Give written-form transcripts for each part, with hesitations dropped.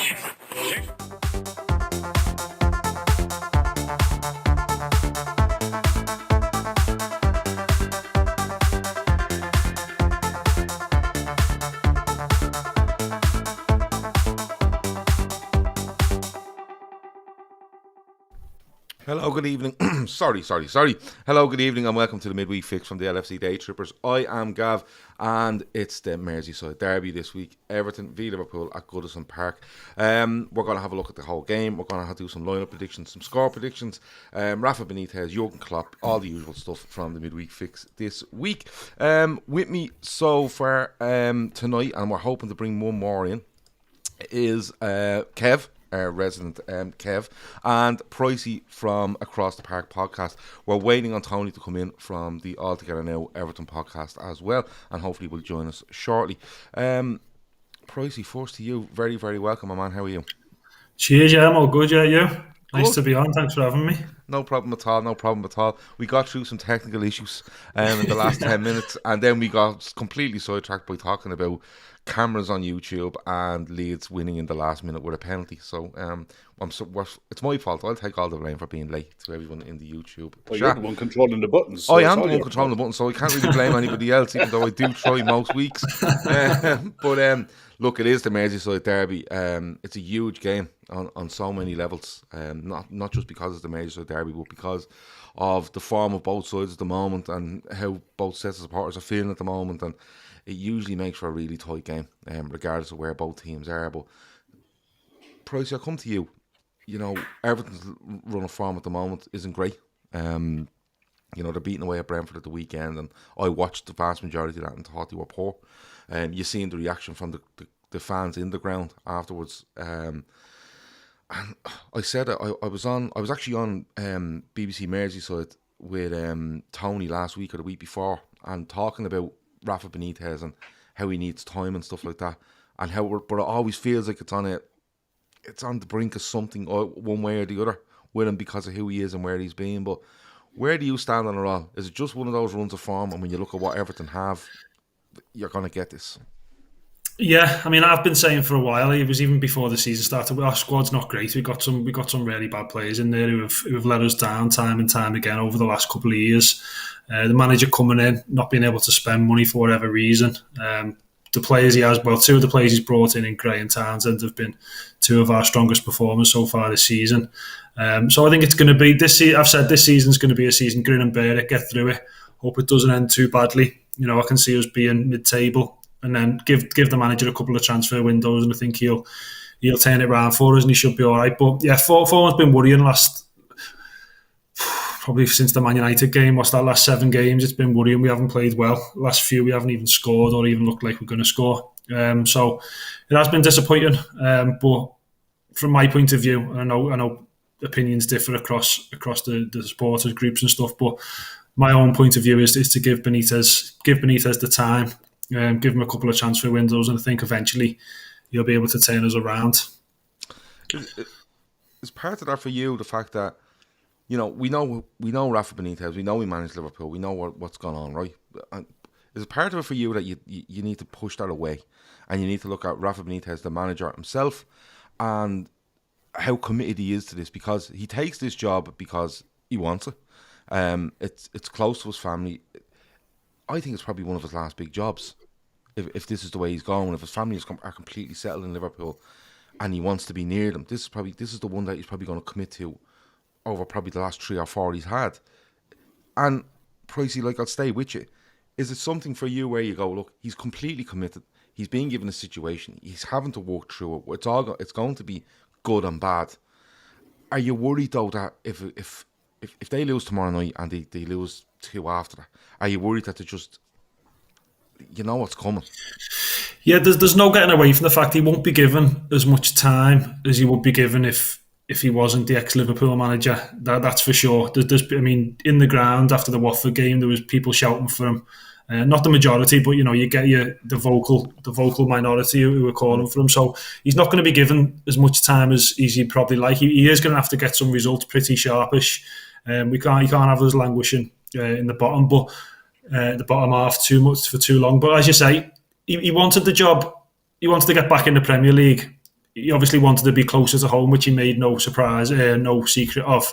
Hello, good evening. Sorry. Hello, good evening, and welcome to the Midweek Fix from the LFC Daytrippers. I am Gav, and it's the Merseyside Derby this week. Everton v Liverpool at Goodison Park. We're going to have a look at the whole game. We're going to do some lineup predictions, some score predictions. Rafa Benitez, Jurgen Klopp, all the usual stuff from the Midweek Fix this week. With me so far tonight, and we're hoping to bring one more in, is Kev. Resident Kev, and Pricey from Across the Park podcast. We're waiting on Tony to come in from the All Together Now Everton podcast as well, and hopefully will join us shortly. Pricey, first to you, very, very welcome, my man. How are you? Cheers, yeah, I'm all good, yeah, you? Nice to be on, thanks for having me. No problem at all. We got through some technical issues in the last 10 minutes, and then we got completely sidetracked by talking about cameras on YouTube and Leeds winning in the last minute with a penalty. So it's my fault. I'll take all the blame for being late to everyone in the YouTube chat. You're the one controlling the buttons. So I am the one controlling the buttons, so I can't really blame anybody else, even though I do try most weeks. But look, it is the Merseyside Derby. It's a huge game on so many levels. Not just because it's the Merseyside Derby, but because of the form of both sides at the moment and how both sets of supporters are feeling at the moment. And it usually makes for a really tight game, regardless of where both teams are. But Pricey, I'll come to you. You know, Everton's run of form at the moment isn't great. You know, they're beating away at Brentford at the weekend, and I watched the vast majority of that and thought they were poor. You've seen the reaction from the fans in the ground afterwards. And I said it, I was actually on BBC Merseyside with Tony last week or the week before, and talking about Rafa Benitez and how he needs time and stuff like that, and but it always feels like it's on the brink of something one way or the other with him because of who he is and where he's been. But where do you stand on it all? Is it just one of those runs of form, and when you look at what Everton have, you're going to get this? Yeah, I mean, I've been saying for a while, it was even before the season started, our squad's not great. We got some really bad players in there who have let us down time and time again over the last couple of years. The manager coming in, not being able to spend money for whatever reason. The players he has, well, two of the players he's brought in Gray and Townsend, have been two of our strongest performers so far this season. So I think it's going to be I've said this season's going to be a season, grin and bear it, get through it. Hope it doesn't end too badly. You know, I can see us being mid-table, and then give the manager a couple of transfer windows, and I think he'll turn it around for us, and he should be all right. But yeah, form's been worrying probably since the Man United game. What's that, last 7 games? It's been worrying. We haven't played well. Last few, we haven't even scored or even looked like we're going to score. So it has been disappointing. But from my point of view, I know opinions differ across the supporters groups and stuff, but my own point of view is to give Benitez the time, give him a couple of transfer windows, and I think eventually he'll be able to turn us around. Is part of that for you the fact that, you know, we know Rafa Benitez, we know he managed Liverpool, we know what's gone on, right? And is it part of it for you that you need to push that away, and you need to look at Rafa Benitez, the manager himself, and how committed he is to this, because he takes this job because he wants it. It's close to his family. I think it's probably one of his last big jobs. If this is the way he's going, if his family are completely settled in Liverpool, and he wants to be near them, this is the one that he's probably going to commit to over probably the last 3 or 4 he's had. And Pricey, like, I'll stay with you. Is it something for you where you go, look, he's completely committed, he's being given a situation, he's having to work through it, it's going to be good and bad. Are you worried though that if they lose tomorrow night and they lose 2 after that, are you worried that they're just, you know what's coming? Yeah, there's no getting away from the fact he won't be given as much time as he would be given if he wasn't the ex-Liverpool manager. That's for sure. I mean, in the ground after the Watford game, there was people shouting for him. Not the majority, but you know, you get the vocal minority who were calling for him. So he's not going to be given as much time as he'd probably like. He is going to have to get some results pretty sharpish. He can't have us languishing in the bottom, but the bottom half too much for too long. But as you say, he wanted the job. He wanted to get back in the Premier League. he obviously wanted to be closer to home, which he made no secret of.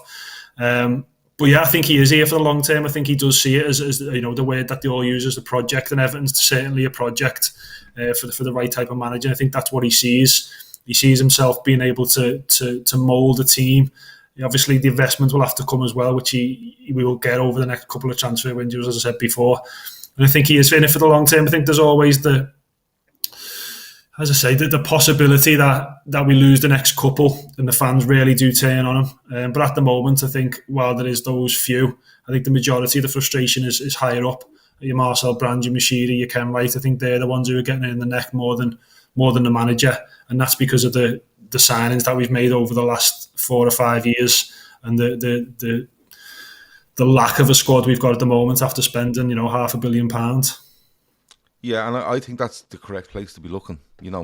But yeah, I think he is here for the long term. I think he does see it as the word that they all use as the project, and Everton's certainly a project for the right type of manager. I think that's what he sees. He sees himself being able to mould a team. Obviously, the investment will have to come as well, which we will get over the next couple of transfer windows, as I said before. And I think he is in it for the long term. I think there's always the possibility that we lose the next couple and the fans really do turn on him. But at the moment, I think while there is those few, I think the majority of the frustration is higher up. Your Marcel Brand, your Mashiri, your Ken Wright, I think they're the ones who are getting it in the neck more than the manager. And that's because of the signings that we've made over the last 4 or 5 years and the lack of a squad we've got at the moment after spending, £500 million. Yeah, and I think that's the correct place to be looking.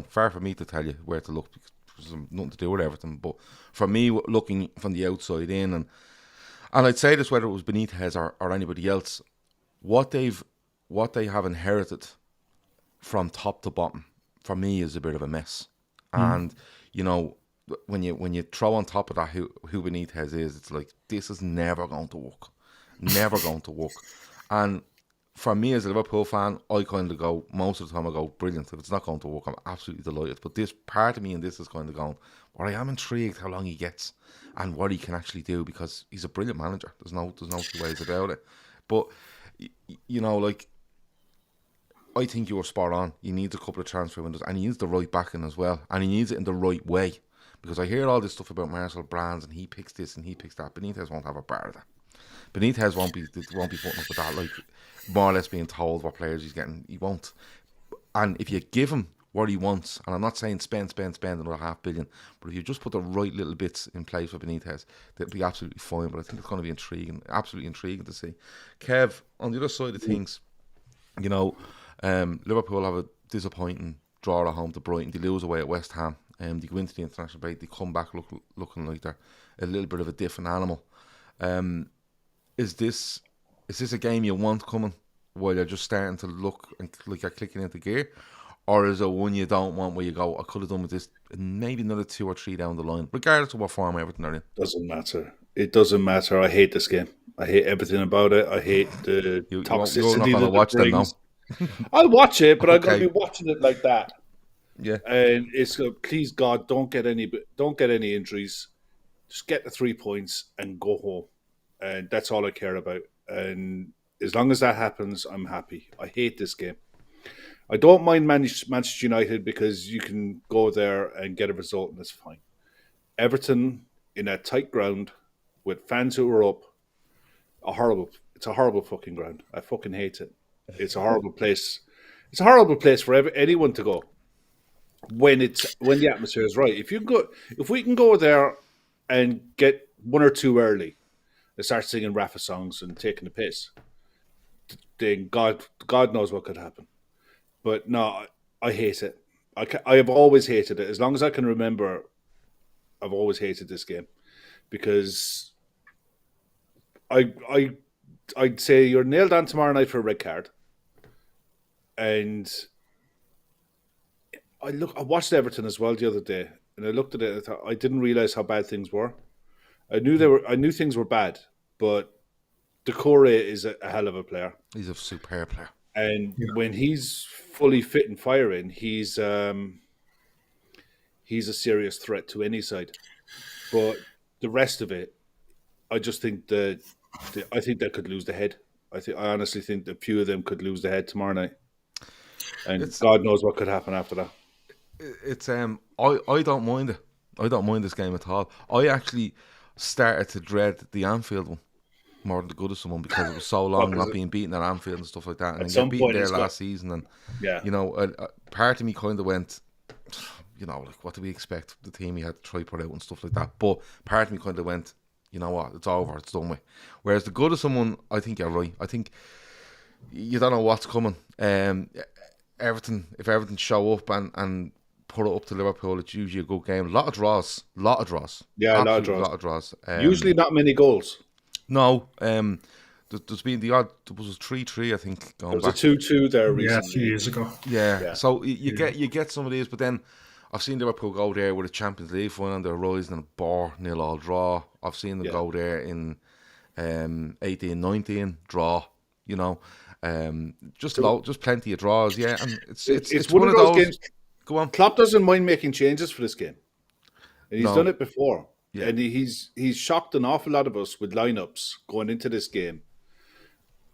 Far from me to tell you where to look because there's nothing to do with everything. But for me, looking from the outside in, and I'd say this whether it was Benitez or anybody else, what they have inherited from top to bottom, for me, is a bit of a mess. And when you throw on top of that who Benitez is, it's like this is never going to work, never going to work. And for me as a Liverpool fan, I kind of go, most of the time I go, brilliant. If it's not going to work, I'm absolutely delighted. But this part of me and this is kind of going, well, I am intrigued how long he gets and what he can actually do because he's a brilliant manager. There's no two ways about it. But, I think you were spot on. He needs a couple of transfer windows and he needs the right backing as well. And he needs it in the right way. Because I hear all this stuff about Marcel Brands and he picks this and he picks that. Benitez won't have a bar of that. Benitez won't be putting up with that, like more or less being told what players he's getting. He won't. And if you give him what he wants, and I'm not saying spend another $500 million, but if you just put the right little bits in place for Benitez, they'll be absolutely fine. But I think it's going to be intriguing, absolutely intriguing to see. Kev, on the other side of things, Liverpool have a disappointing draw at home to Brighton. They lose away at West Ham. They go into the international break. They come back looking like they're a little bit of a different animal. Is this a game you want coming while you're just starting to look and like you're clicking into gear? Or is it one you don't want where you go, I could have done with this maybe another 2 or 3 down the line, regardless of what form everything are in? Doesn't matter. It doesn't matter. I hate this game. I hate everything about it. I hate the toxicity. You're not going to watch them now. I'll watch it, but I'm going to be watching it like that. Yeah. And it's please God, don't get any injuries. Just get the 3 points and go home. And that's all I care about. And as long as that happens, I'm happy. I hate this game. I don't mind Manchester United because you can go there and get a result and it's fine. Everton in a tight ground with fans who are up, it's a horrible fucking ground. I fucking hate it. It's a horrible place. It's a horrible place for anyone to go when the atmosphere is right. If we can go there and get 1 or 2 early, they start singing Rafa songs and taking the piss, then God knows what could happen. But no, I hate it. I have always hated it. As long as I can remember, I've always hated this game because I'd say you're nailed on tomorrow night for a red card. And I watched Everton as well the other day, and I looked at it and I thought I didn't realize how bad things were. I knew things were bad, but Decore is a hell of a player. He's a superb player. And when he's fully fit and firing, he's a serious threat to any side. But the rest of it, I just think I think they could lose the head. I honestly think that a few of them could lose the head tomorrow night. And God knows what could happen after that. It's I don't mind it. I don't mind this game at all. I actually started to dread the Anfield one more than the Goodison one because it was so long not being beaten at Anfield and stuff like that. And then get beaten there last season, and part of me kind of went, like what do we expect? The team he had to try put out and stuff like that. But part of me kind of went, you know what? It's over. It's done with. Whereas the Goodison one, I think you're right. I think you don't know what's coming. If Everton show up and put it up to Liverpool, it's usually a good game. A lot of draws. Yeah, absolutely a lot of draws. Usually not many goals. No. There's been the odd. There was a 3-3, I think. There was a 2-2 there recently. Yeah, a few years ago. Yeah. So you get some of these, but then I've seen Liverpool go there with a Champions League final and they're rising and a 4-0 draw. I've seen them go there in 18-19 draw. You know, just plenty of draws. Yeah, and it's one of those games. Go on. Klopp doesn't mind making changes for this game, and he's done it before. Yeah. And he's shocked an awful lot of us with lineups going into this game.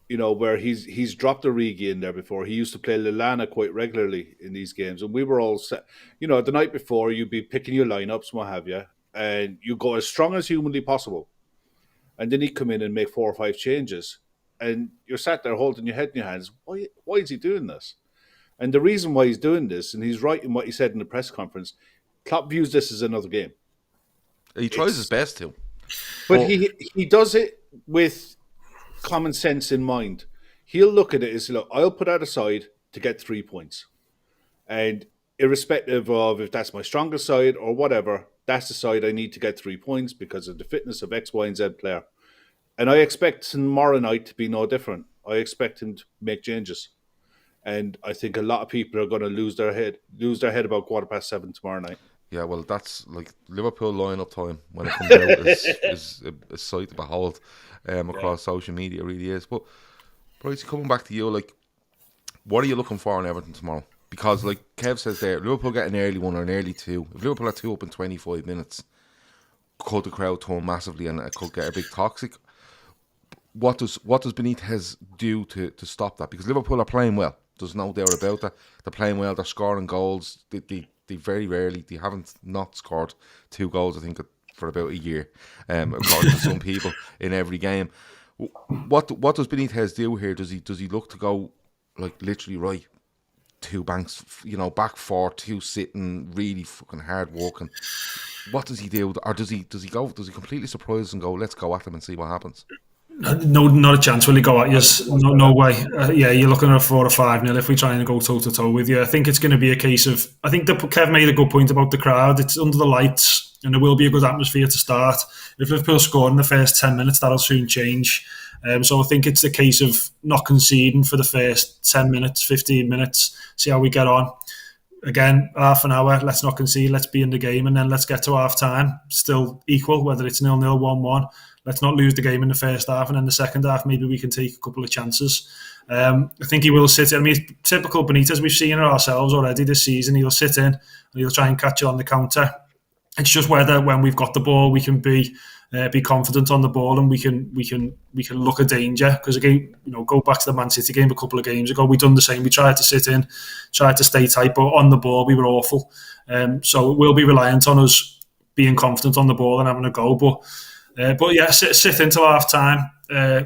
You know, where he's dropped Origi in there before. He used to play Lallana quite regularly in these games, and we were all set. You know, the night before, you'd be picking your lineups, what have you, and you go as strong as humanly possible. And then he'd come in and make 4 or 5 changes, and you're sat there holding your head in your hands. Why is he doing this? And the reason why he's doing this, and he's right in what he said in the press conference, Klopp views this as another game. He tries his best to. But he does it with common sense in mind. He'll look at it as, look, I'll put that aside to get 3 points. And irrespective of if that's my strongest side or whatever, that's the side I need to get 3 points because of the fitness of X, Y, and Z player. And I expect tomorrow night to be no different. I expect him to make changes. And I think a lot of people are going to lose their head about 7:15 tomorrow night. Yeah, well, that's like Liverpool line-up time when it comes out is a sight to behold across social media. It really is. But Pricey, coming back to you, like, what are you looking for in Everton tomorrow? Because, like Kev says there, Liverpool get an early one or an early two. If Liverpool are 2 up in 25 minutes, could the crowd turn massively and it could get a bit toxic? What does Benitez do to stop that? Because Liverpool are playing well. There's no doubt about that. They're playing well. They're scoring goals. They very rarely, they haven't not scored 2 goals, I think, for about a year, according to some people, in every game. What does Benitez do here? Does he look to go, like, literally, right, 2 banks, you know, back 4, 2 sitting, really fucking hard working? What does he do? Or does he completely surprise us and go, let's go at them and see what happens? No, not a chance. Will he go at you? No way. You're looking at a 4 or 5-0 if we try and go toe to toe with you. I think it's going to be a case of. I think that Kev made a good point about the crowd. It's under the lights, and there will be a good atmosphere to start. If Liverpool score in the first 10 minutes, that'll soon change. So I think it's a case of not conceding for the first 10 minutes, 15 minutes. See how we get on. Again, half an hour. Let's not concede. Let's be in the game, and then let's get to half time still equal, whether it's 0-0, 1-1. Let's not lose the game in the first half, and then the second half, maybe we can take a couple of chances. I think he will sit in. I mean, typical Benitez, we've seen it ourselves already this season. He'll sit in and he'll try and catch it on the counter. It's just whether when we've got the ball, we can be confident on the ball and we can look at danger. Because again, you know, go back to the Man City game a couple of games ago. We done the same. We tried to sit in, tried to stay tight, but on the ball we were awful. So it will be reliant on us being confident on the ball and having a go. But yeah, sit until half time,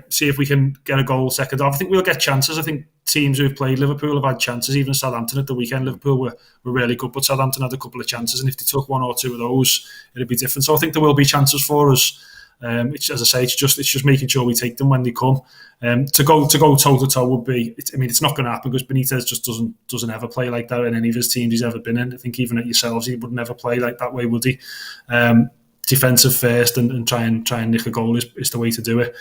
see if we can get a goal second half. I think we'll get chances. I think teams who've played Liverpool have had chances. Even Southampton at the weekend, Liverpool were really good, but Southampton had a couple of chances, and if they took 1 or 2 of those, it'd be different. So I think there will be chances for us. It's, as I say, it's just making sure we take them when they come. To go toe to toe would be. It's not going to happen because Benitez just doesn't ever play like that in any of his teams he's ever been in. I think even at yourselves, he would never play like that way, would he? Defensive first and try and nick a goal is the way to do it.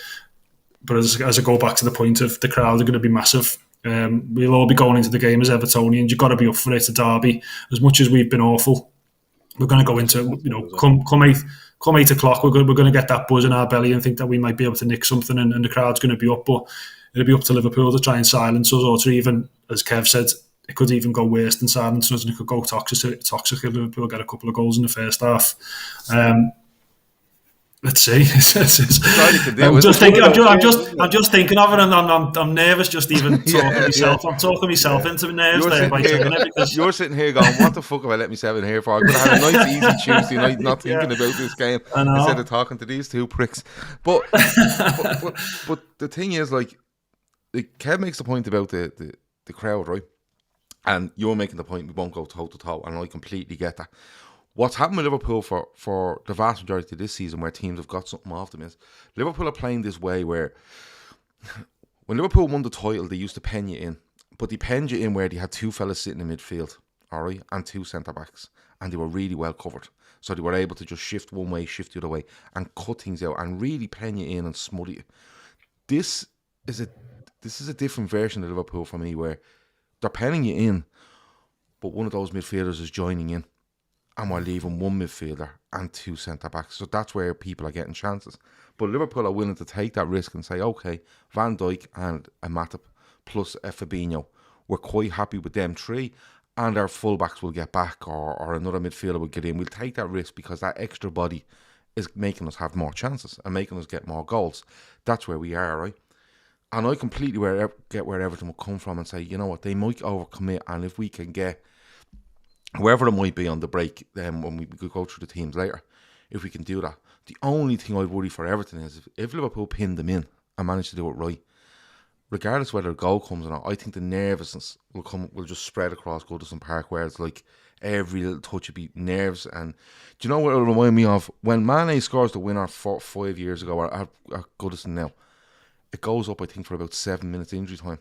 But as I go back to the point of the crowd are going to be massive. We'll all be going into the game as Evertonians. You've got to be up for it. It's a derby. As much as we've been awful, we're going to go into, you know, come 8 o'clock, we're going to get that buzz in our belly and think that we might be able to nick something, and the crowd's going to be up. But it'll be up to Liverpool to try and silence us, or to even, as Kev said, it could even go worse than silence us, and it could go toxic if Liverpool get a couple of goals in the first half. Let's see. I'm just thinking of it, and I'm nervous just even talking myself. Yeah. I'm talking myself into nerves there by saying it, because you're sitting here going, "What the fuck have I let myself in here for? I could have had a nice, easy Tuesday night, not thinking about this game instead of talking to these 2 pricks." But the thing is, like Kev makes the point about the crowd, right? And you're making the point we won't go toe to toe, and I completely get that. What's happened with Liverpool for the vast majority of this season, where teams have got something off them, is Liverpool are playing this way where when Liverpool won the title, they used to pen you in. But they penned you in where they had 2 fellas sitting in midfield, all right, and 2 centre-backs. And they were really well covered. So they were able to just shift one way, shift the other way, and cut things out and really pen you in and smother you. This is a different version of Liverpool for me, where they're penning you in, but one of those midfielders is joining in. and we're leaving one midfielder and two centre-backs. So that's where people are getting chances. But Liverpool are willing to take that risk and say, okay, Van Dijk and a Matip plus a Fabinho, we're quite happy with them three, and our fullbacks will get back, or another midfielder will get in. We'll take that risk because that extra body is making us have more chances and making us get more goals. That's where we are, right? And I completely get where Everton will come from and say, you know what, they might overcommit, and if we can get whoever it might be on the break, when we could go through the teams later, if we can do that. The only thing I worry for Everton is if Liverpool pin them in and manage to do it right, regardless whether a goal comes or not, I think the nervousness will just spread across Goodison Park, where it's like every little touch would be nerves. And do you know what it'll remind me of? When Mane scores the winner 5 years ago at Goodison now, it goes up, I think, for about 7 minutes injury time.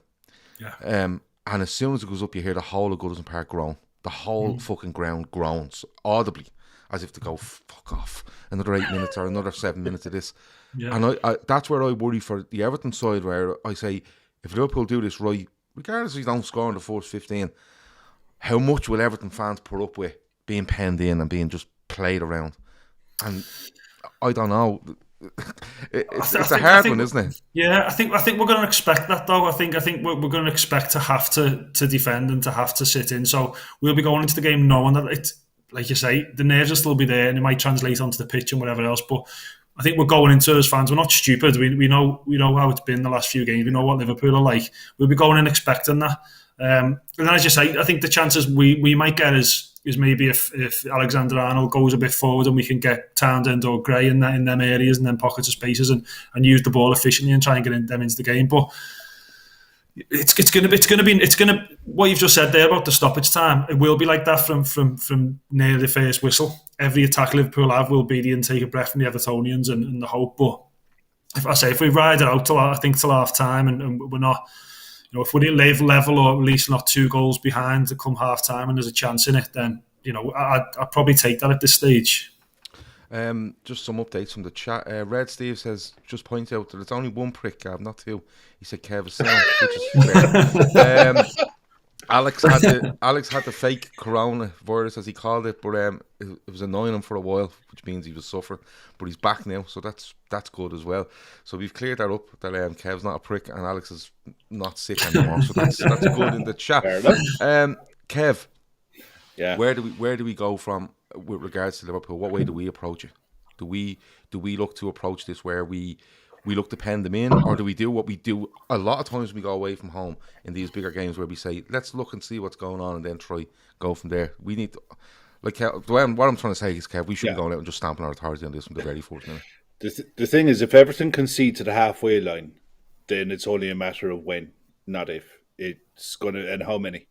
Yeah. And as soon as it goes up, you hear the whole of Goodison Park groan. The whole fucking ground groans audibly, as if to go, fuck off, another 8 minutes or another 7 minutes of this. Yeah. And I that's where I worry for the Everton side, where I say, if Liverpool do this right, regardless if they don't score in the first 15, how much will Everton fans put up with being penned in and being just played around? And I don't know. It's a hard one, isn't it? Yeah, I think we're going to expect that, though. I think we're going to expect to have to defend and to have to sit in. So we'll be going into the game knowing that it's, like you say, the nerves will still be there and it might translate onto the pitch and whatever else. But I think we're going into as fans, we're not stupid. We know how it's been the last few games. We know what Liverpool are like. We'll be going in expecting that. And then, as you say, I think the chances we might get is maybe if Alexander-Arnold goes a bit forward and we can get Townsend or Gray in them areas and then pockets of spaces and use the ball efficiently and try and get them into the game. But it's going to what you've just said there about the stoppage time. It will be like that from near the first whistle. Every attack Liverpool have will be the intake of breath from the Evertonians and the hope. But if we ride it out till half time and we're not, if we didn't level or at least not 2 goals behind to come half time and there's a chance in it, then I'd probably take that at this stage. Just some updates from the chat. Red Steve says, just point out that it's only one prick, Gav, not 2. He said Kev is sound, which is fair. Alex had the fake coronavirus, as he called it, but it was annoying him for a while, which means he was suffering. But he's back now, so that's good as well. So we've cleared that up, that Kev's not a prick and Alex is not sick anymore. So that's good in the chat. Kev, yeah, where do we go from with regards to Liverpool? What way do we approach it? Do we look to approach this where we look to pen them in, or do we do what we do a lot of times when we go away from home in these bigger games, where we say, let's look and see what's going on and then try go from there? We need to, what I'm trying to say is, Kev, we should be going out and just stamping our authority on this from the very first minute. The thing is, if Everton concede to the halfway line, then it's only a matter of when, not if. It's going to, and how many.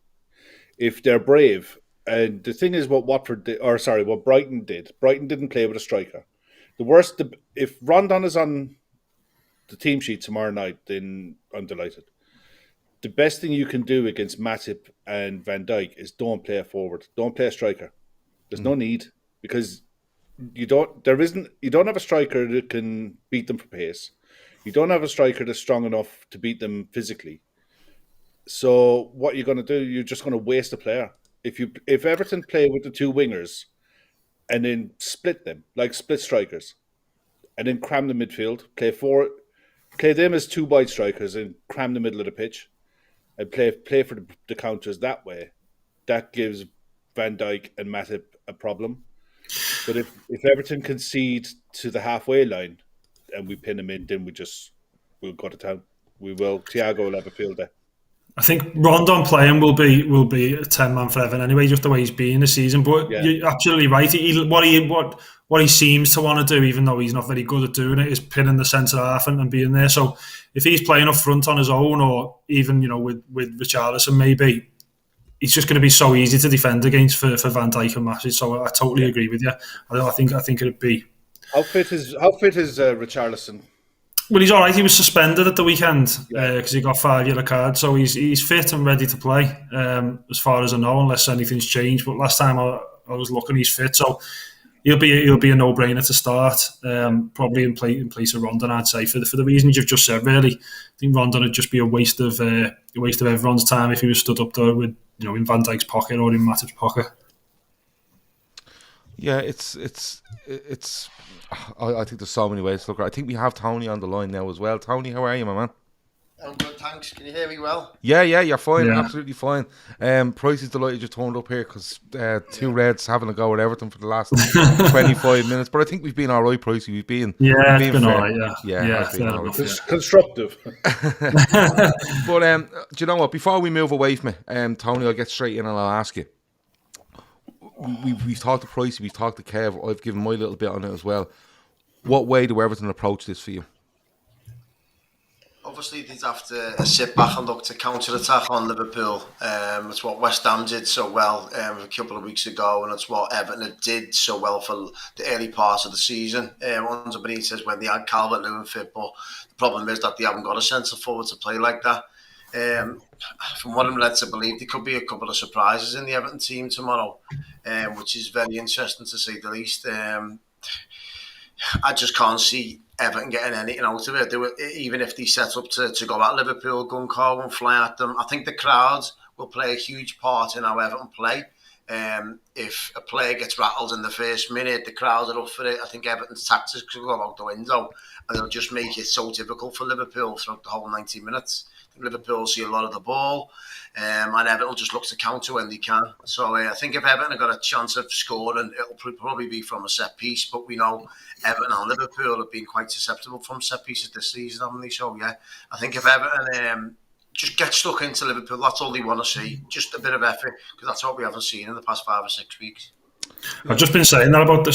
If they're brave, and the thing is what Brighton did. Brighton didn't play with a striker. If Rondon is on the team sheet tomorrow night, then I'm delighted. The best thing you can do against Matip and Van Dijk is don't play a forward. Don't play a striker. There's no need, because you don't have a striker that can beat them for pace. You don't have a striker that's strong enough to beat them physically. So what you're going to do, you're just going to waste a player. If Everton play with the 2 wingers and then split them, like split strikers, and then cram the midfield, play them as 2 wide strikers and cram the middle of the pitch and play for the counters that way, that gives Van Dijk and Matip a problem. But if Everton concede to the halfway line and we pin them in, then we'll go to town. Thiago will have a field day. I think Rondon playing will be a 10-man for Everton anyway, just the way he's been this season. But You're absolutely right. What he seems to want to do, even though he's not very good at doing it, is pinning the centre half and being there. So if he's playing up front on his own, or even with Richarlison, maybe it's just going to be so easy to defend against for Van Dijk and Matip. So I totally agree with you. I think it'd be. How fit is Richarlison? Well, he's all right. He was suspended at the weekend because he got 5 yellow cards. So he's fit and ready to play, as far as I know, unless anything's changed. But last time I was looking, he's fit. So he'll be a no-brainer to start, probably in place of Rondon, I'd say, for the reasons you've just said. Really, I think Rondon would just be a waste of everyone's time if he was stood up there with in Van Dijk's pocket or in Matip's pocket. Yeah, I think there's so many ways to look at it. I think we have Tony on the line now as well. Tony, how are you, my man? I'm good, thanks. Can you hear me well? Yeah, you're fine, Yeah. absolutely fine. Pricey's delighted you turned up here because two Reds having a go at Everton for the last 25 minutes. But I think we've been all right, Pricey. We've been it's been fair. all right, yeah. It's been all right. It's constructive. But do you know what? Before we move away from it, Tony, I'll get straight in and I'll ask you. We've talked to Pricey, we've talked to Kev. I've given my little bit on it as well. What way do Everton approach this for you? Obviously, they'd have to sit back and look to counter-attack on Liverpool. It's what West Ham did so well a couple of weeks ago, and it's what Everton did so well for the early parts of the season. Under Benitez, when they had Calvert-Lewin fit, but the problem is that they haven't got a centre forward to play like that. From what I'm led to believe, there could be a couple of surprises in the Everton team tomorrow, which is very interesting to say the least. I just can't see Everton getting anything out of it. Even if they set up to go at Liverpool, gun ho and fly at them, I think the crowds will play a huge part in how Everton play. If a player gets rattled in the first minute, the crowd are up for it. I think Everton's tactics will go out the window, and they'll just make it so difficult for Liverpool throughout the whole 90 minutes. Liverpool see a lot of the ball, and Everton will just look to counter when they can. So I think if Everton have got a chance of scoring, it'll probably be from a set piece. But we know Everton and Liverpool have been quite susceptible from set pieces this season, haven't they? So yeah, I think if Everton just get stuck into Liverpool, that's all they want to see. Just a bit of effort, because that's what we haven't seen in the past 5 or 6 weeks. I've just been saying that about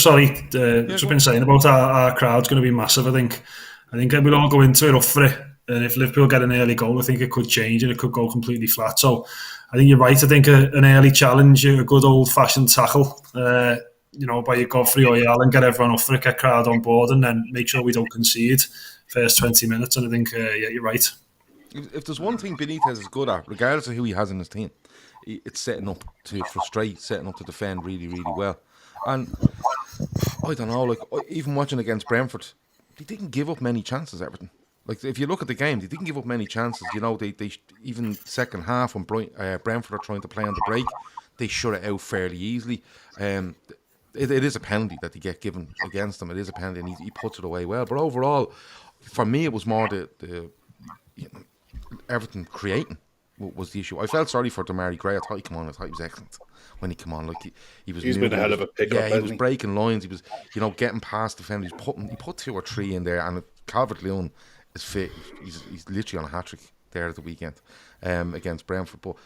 our crowd's going to be massive. I think we'll all go into it up for it. And if Liverpool get an early goal, I think it could change and it could go completely flat. So I think you're right. I think an early challenge, a good old-fashioned tackle, by your Godfrey or your Allen, get everyone off for it, get crowd on board, and then make sure we don't concede first 20 minutes. And I think, you're right. If there's one thing Benitez is good at, regardless of who he has in his team, it's setting up to frustrate, setting up to defend really, really well. And I don't know, even watching against Brentford, they didn't give up many chances, Everton. Like, if you look at the game, they didn't give up many chances. They even second half when Brentford are trying to play on the break, they shut it out fairly easily. It is a penalty that they get given against them. It is a penalty, and he puts it away well. But overall, for me, it was more the Everton creating was the issue. I felt sorry for Damari Gray. I thought he was excellent when he came on. Like he was. He's been a hell of a pickup. Yeah, he was breaking lines. He was, getting past defenders. He put 2 or 3 in there, and Calvert-Lewin is fit. He's literally on a hat-trick there at the weekend against Brentford. But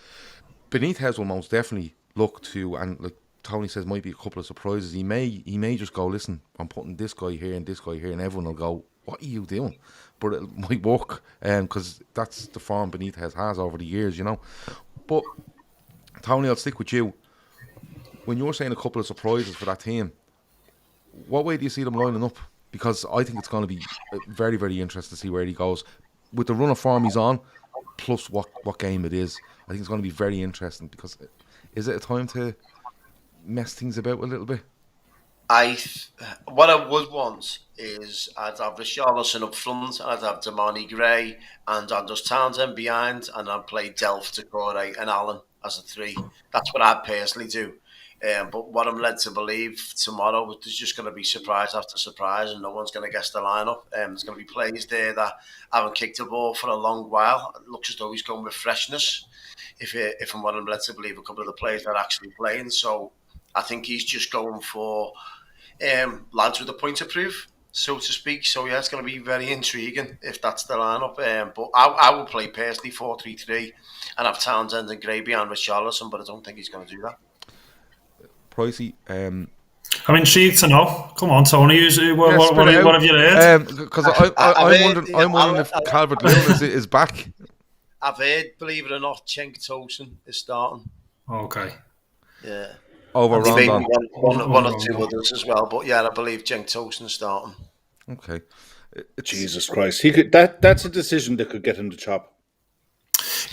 Benitez will most definitely look to, and like Tony says, might be a couple of surprises. He may just go, listen, I'm putting this guy here and this guy here, and everyone will go, what are you doing? But it might work, because that's the form Benitez has over the years, But Tony, I'll stick with you. When you're saying a couple of surprises for that team, what way do you see them lining up? Because I think it's going to be very, very interesting to see where he goes. With the run of form he's on, plus what game it is, I think it's going to be very interesting, because is it a time to mess things about a little bit? What I would want is I'd have Richarlison up front, and I'd have Damani Gray and Anders Townsend behind, and I'd play Delph, Decore and Allen as a 3. That's what I'd personally do. But what I'm led to believe tomorrow, there's just going to be surprise after surprise, and no one's going to guess the lineup. There's going to be players there that haven't kicked a ball for a long while. It looks as though he's going with freshness. If I'm what I'm led to believe, a couple of the players are actually playing. So I think he's just going for lads with a point to prove, so to speak. So yeah, it's going to be very intriguing if that's the lineup. But I will play personally 4-3-3 and have Townsend and Gray behind Richarlison, but I don't think he's going to do that. Pricey. I'm intrigued to know. Come on, Tony. What have you heard? Because I'm wondering if Calvert-Lewin is back. I've heard, believe it or not, Cenk Tosun is starting. Okay. Yeah. Over Rondon. One or 2 others as well, but yeah, I believe Cenk Tosun is starting. Okay. Jesus Christ, he could. That's a decision that could get him to chop.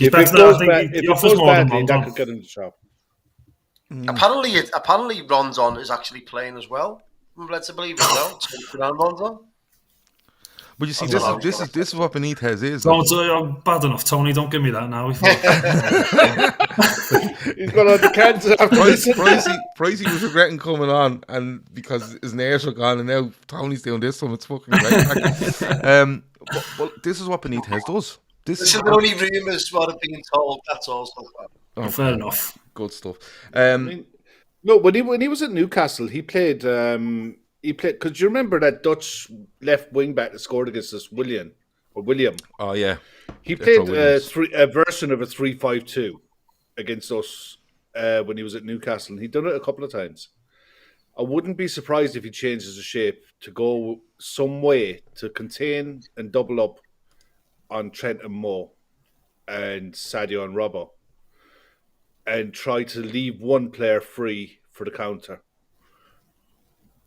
If it goes badly, that could get him to chop. Apparently, Rondon is actually playing as well. I'm led to believe as well. Rondon. But you see, this is what Benitez is. I'm bad enough, Tony. Don't give me that now. He's got on the cans after this. Pricey was regretting coming on, and because his nerves were gone, and now Tony's doing this, so it's fucking great. But this is what Benitez does. This is the only rumours what have been told. That's all. Oh, fair enough. Good stuff. No, when he was at Newcastle, he played because you remember that Dutch left wing back that scored against us, William. Oh yeah, he played a version of a 3-5-2 against us when he was at Newcastle, and he'd done it a couple of times. I wouldn't be surprised if he changes the shape to go some way to contain and double up on Trent and Mo and Sadio and Robbo, and try to leave one player free for the counter.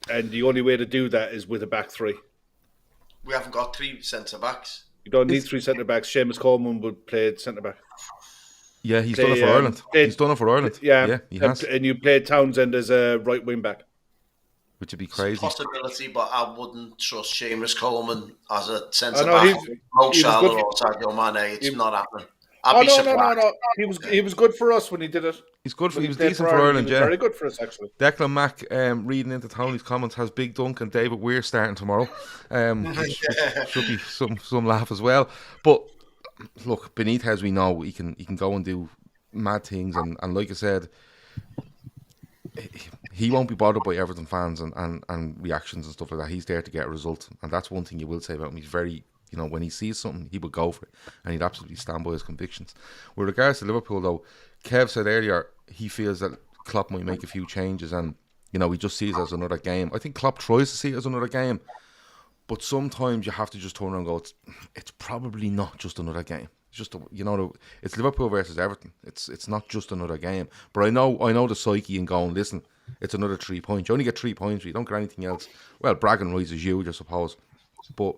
And the only way to do that is with a back three. We haven't got 3 centre-backs. You don't need 3 centre-backs. Seamus Coleman would play centre-back. Yeah, he's done it for Ireland. He's done it for Ireland. Yeah, he has. And you played Townsend as a right wing-back. Which would be crazy. It's a possibility, but I wouldn't trust Seamus Coleman as a centre-back. Mo Salah or Sadio Mane. It's not happening. I'd be surprised. No. He was good for us when he did it. He was decent for Ireland, yeah. Very good for us, actually. Declan Mack, reading into Tony's comments, has Big Dunk and David Weir starting tomorrow. Which should be some laugh as well. But look, Benitez, we know he can go and do mad things, and like I said, he won't be bothered by Everton fans and reactions and stuff like that. He's there to get a result, and that's one thing you will say about him. He's very, when he sees something, he will go for it, and he'd absolutely stand by his convictions. With regards to Liverpool, though, Kev said earlier he feels that Klopp might make a few changes, and he just sees it as another game. I think Klopp tries to see it as another game, but sometimes you have to just turn around and go, it's probably not just another game. It's just it's Liverpool versus Everton. It's not just another game. But I know the psyche and going, listen, it's another 3 points. You only get 3 points. You don't get anything else. Well, bragging rights is huge, I suppose. But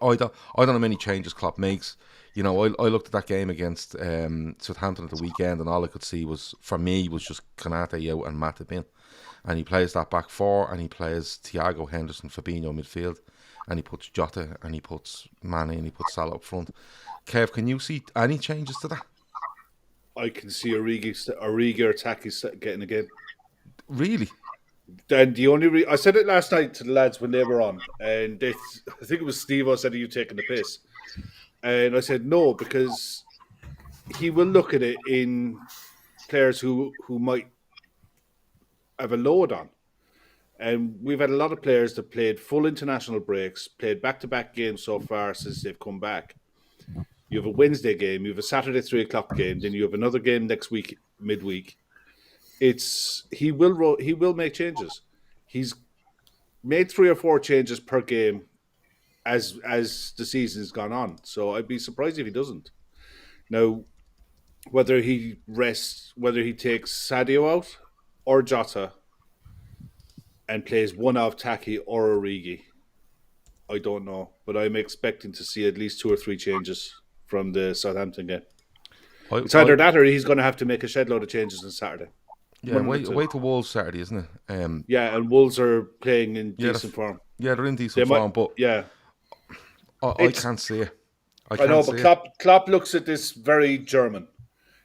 I don't know how many changes Klopp makes. I looked at that game against Southampton at the weekend, and all I could see was just Konate out and Matip in. And he plays that back four, and he plays Thiago, Henderson, Fabinho midfield, and he puts Jota, and he puts Mane, and he puts Salah up front. Kev, can you see any changes to that? I can see Origi attack is getting again. Really? And the only I said it last night to the lads when they were on, and I think it was Steve who said, "Are you taking the piss?" And I said no, because he will look at it in players who might have a load on. And we've had a lot of players that played full international breaks, played back-to-back games so far since they've come back. You have a Wednesday game, you have a Saturday 3:00 game, then you have another game next week, midweek. He will make changes. He's made 3 or 4 changes per game as the season's gone on. So I'd be surprised if he doesn't. Now, whether he takes Sadio out or Jota and plays one of Taki or Origi, I don't know. But I'm expecting to see at least 2 or 3 changes from the Southampton game. It's either that or he's going to have to make a shed load of changes on Saturday. Yeah, wait till Wolves Saturday, isn't it? Yeah, and Wolves are playing in decent form. Yeah, they're in decent form, but yeah, I can't see it. I know, but Klopp looks at this very German.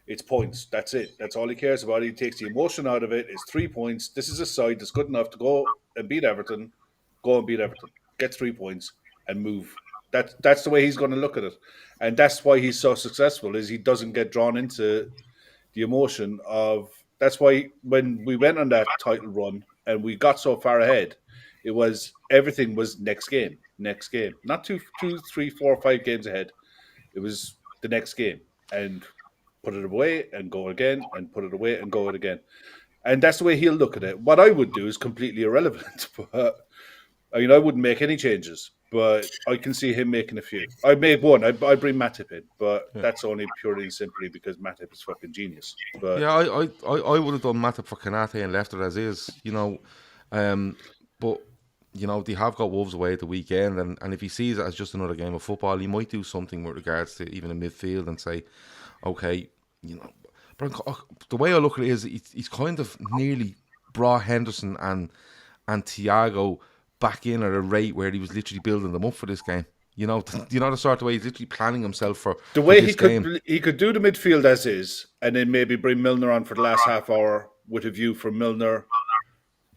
It's points. That's it. That's all he cares about. He takes the emotion out of it. It's 3 points. This is a side that's good enough to go and beat Everton. Go and beat Everton. Get 3 points and move. That's the way he's going to look at it. And that's why he's so successful, is he doesn't get drawn into the emotion of... That's why when we went on that title run and we got so far ahead, everything was next game. Not 2, 3, 4, 5 games ahead. It was the next game. And put it away and go again, and put it away and go it again. And that's the way he'll look at it. What I would do is completely irrelevant. But I wouldn't make any changes, but I can see him making a few. I made one. I bring Matip in, but that's only purely and simply because Matip is fucking genius. But yeah, I would have done Matip for Konate and left it as is, but they have got Wolves away at the weekend, and if he sees it as just another game of football, he might do something with regards to even a midfield and say, okay, but the way I look at it is he's kind of nearly brought Henderson and Thiago back in at a rate where he was literally building them up for this game. You know the sort of way he's literally planning himself for the way this game. He could do the midfield as is, and then maybe bring Milner on for the last half hour with a view for Milner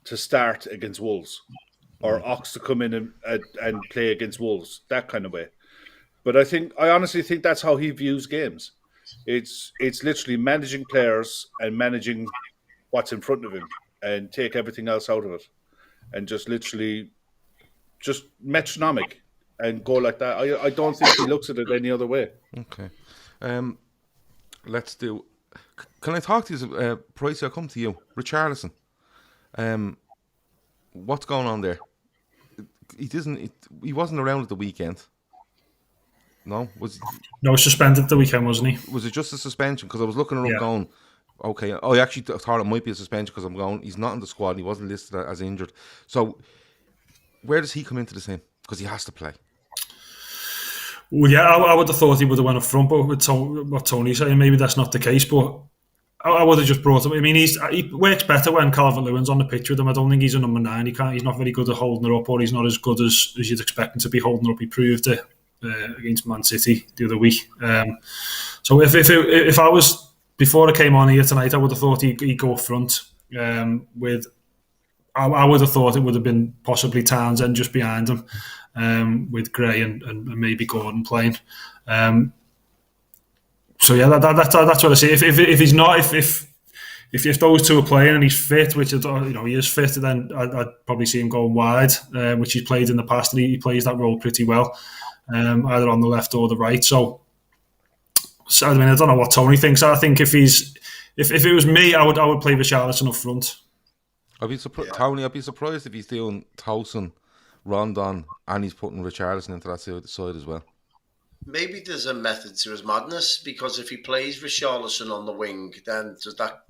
to start against Wolves, or Ox to come in and play against Wolves, that kind of way. But I honestly think that's how he views games. It's literally managing players and managing what's in front of him, and take everything else out of it, and just literally just metronomic. And go like that. I don't think he looks at it any other way. Okay. Let's do... Can I talk to you, Pricey? I'll come to you. Richarlison. What's going on there? He wasn't around at the weekend. No? No, suspended the weekend, wasn't he? Was it just a suspension? Because I was looking around going, okay, I actually thought it might be a suspension because I'm going, he's not in the squad and he wasn't listed as injured. So, where does he come into the scene? Because he has to play. Well, yeah, I would have thought he would have went up front, but with what Tony's saying, maybe that's not the case. But I would have just brought him. I mean, he works better when Calvert-Lewin's on the pitch with him. I don't think he's a number 9. He's not very good at holding it up, or he's not as good as you'd expect him to be holding up. He proved it against Man City the other week. So if I was, before I came on here tonight, I would have thought he'd go up front with. I would have thought it would have been possibly Townsend just behind him, with Gray and maybe Gordon playing. So yeah, that's what I see. If he's not, if those two are playing and he's fit, which he is fit, then I'd probably see him going wide, which he's played in the past, and he plays that role pretty well, either on the left or the right. So I mean, I don't know what Tony thinks. I think if it was me, I would play Richarlison up front. I'd be surprised, Tony. I'd be surprised if he's doing Towson, Rondon, and he's putting Richarlison into that side as well. Maybe there's a method to his madness, because if he plays Richarlison on the wing, then does that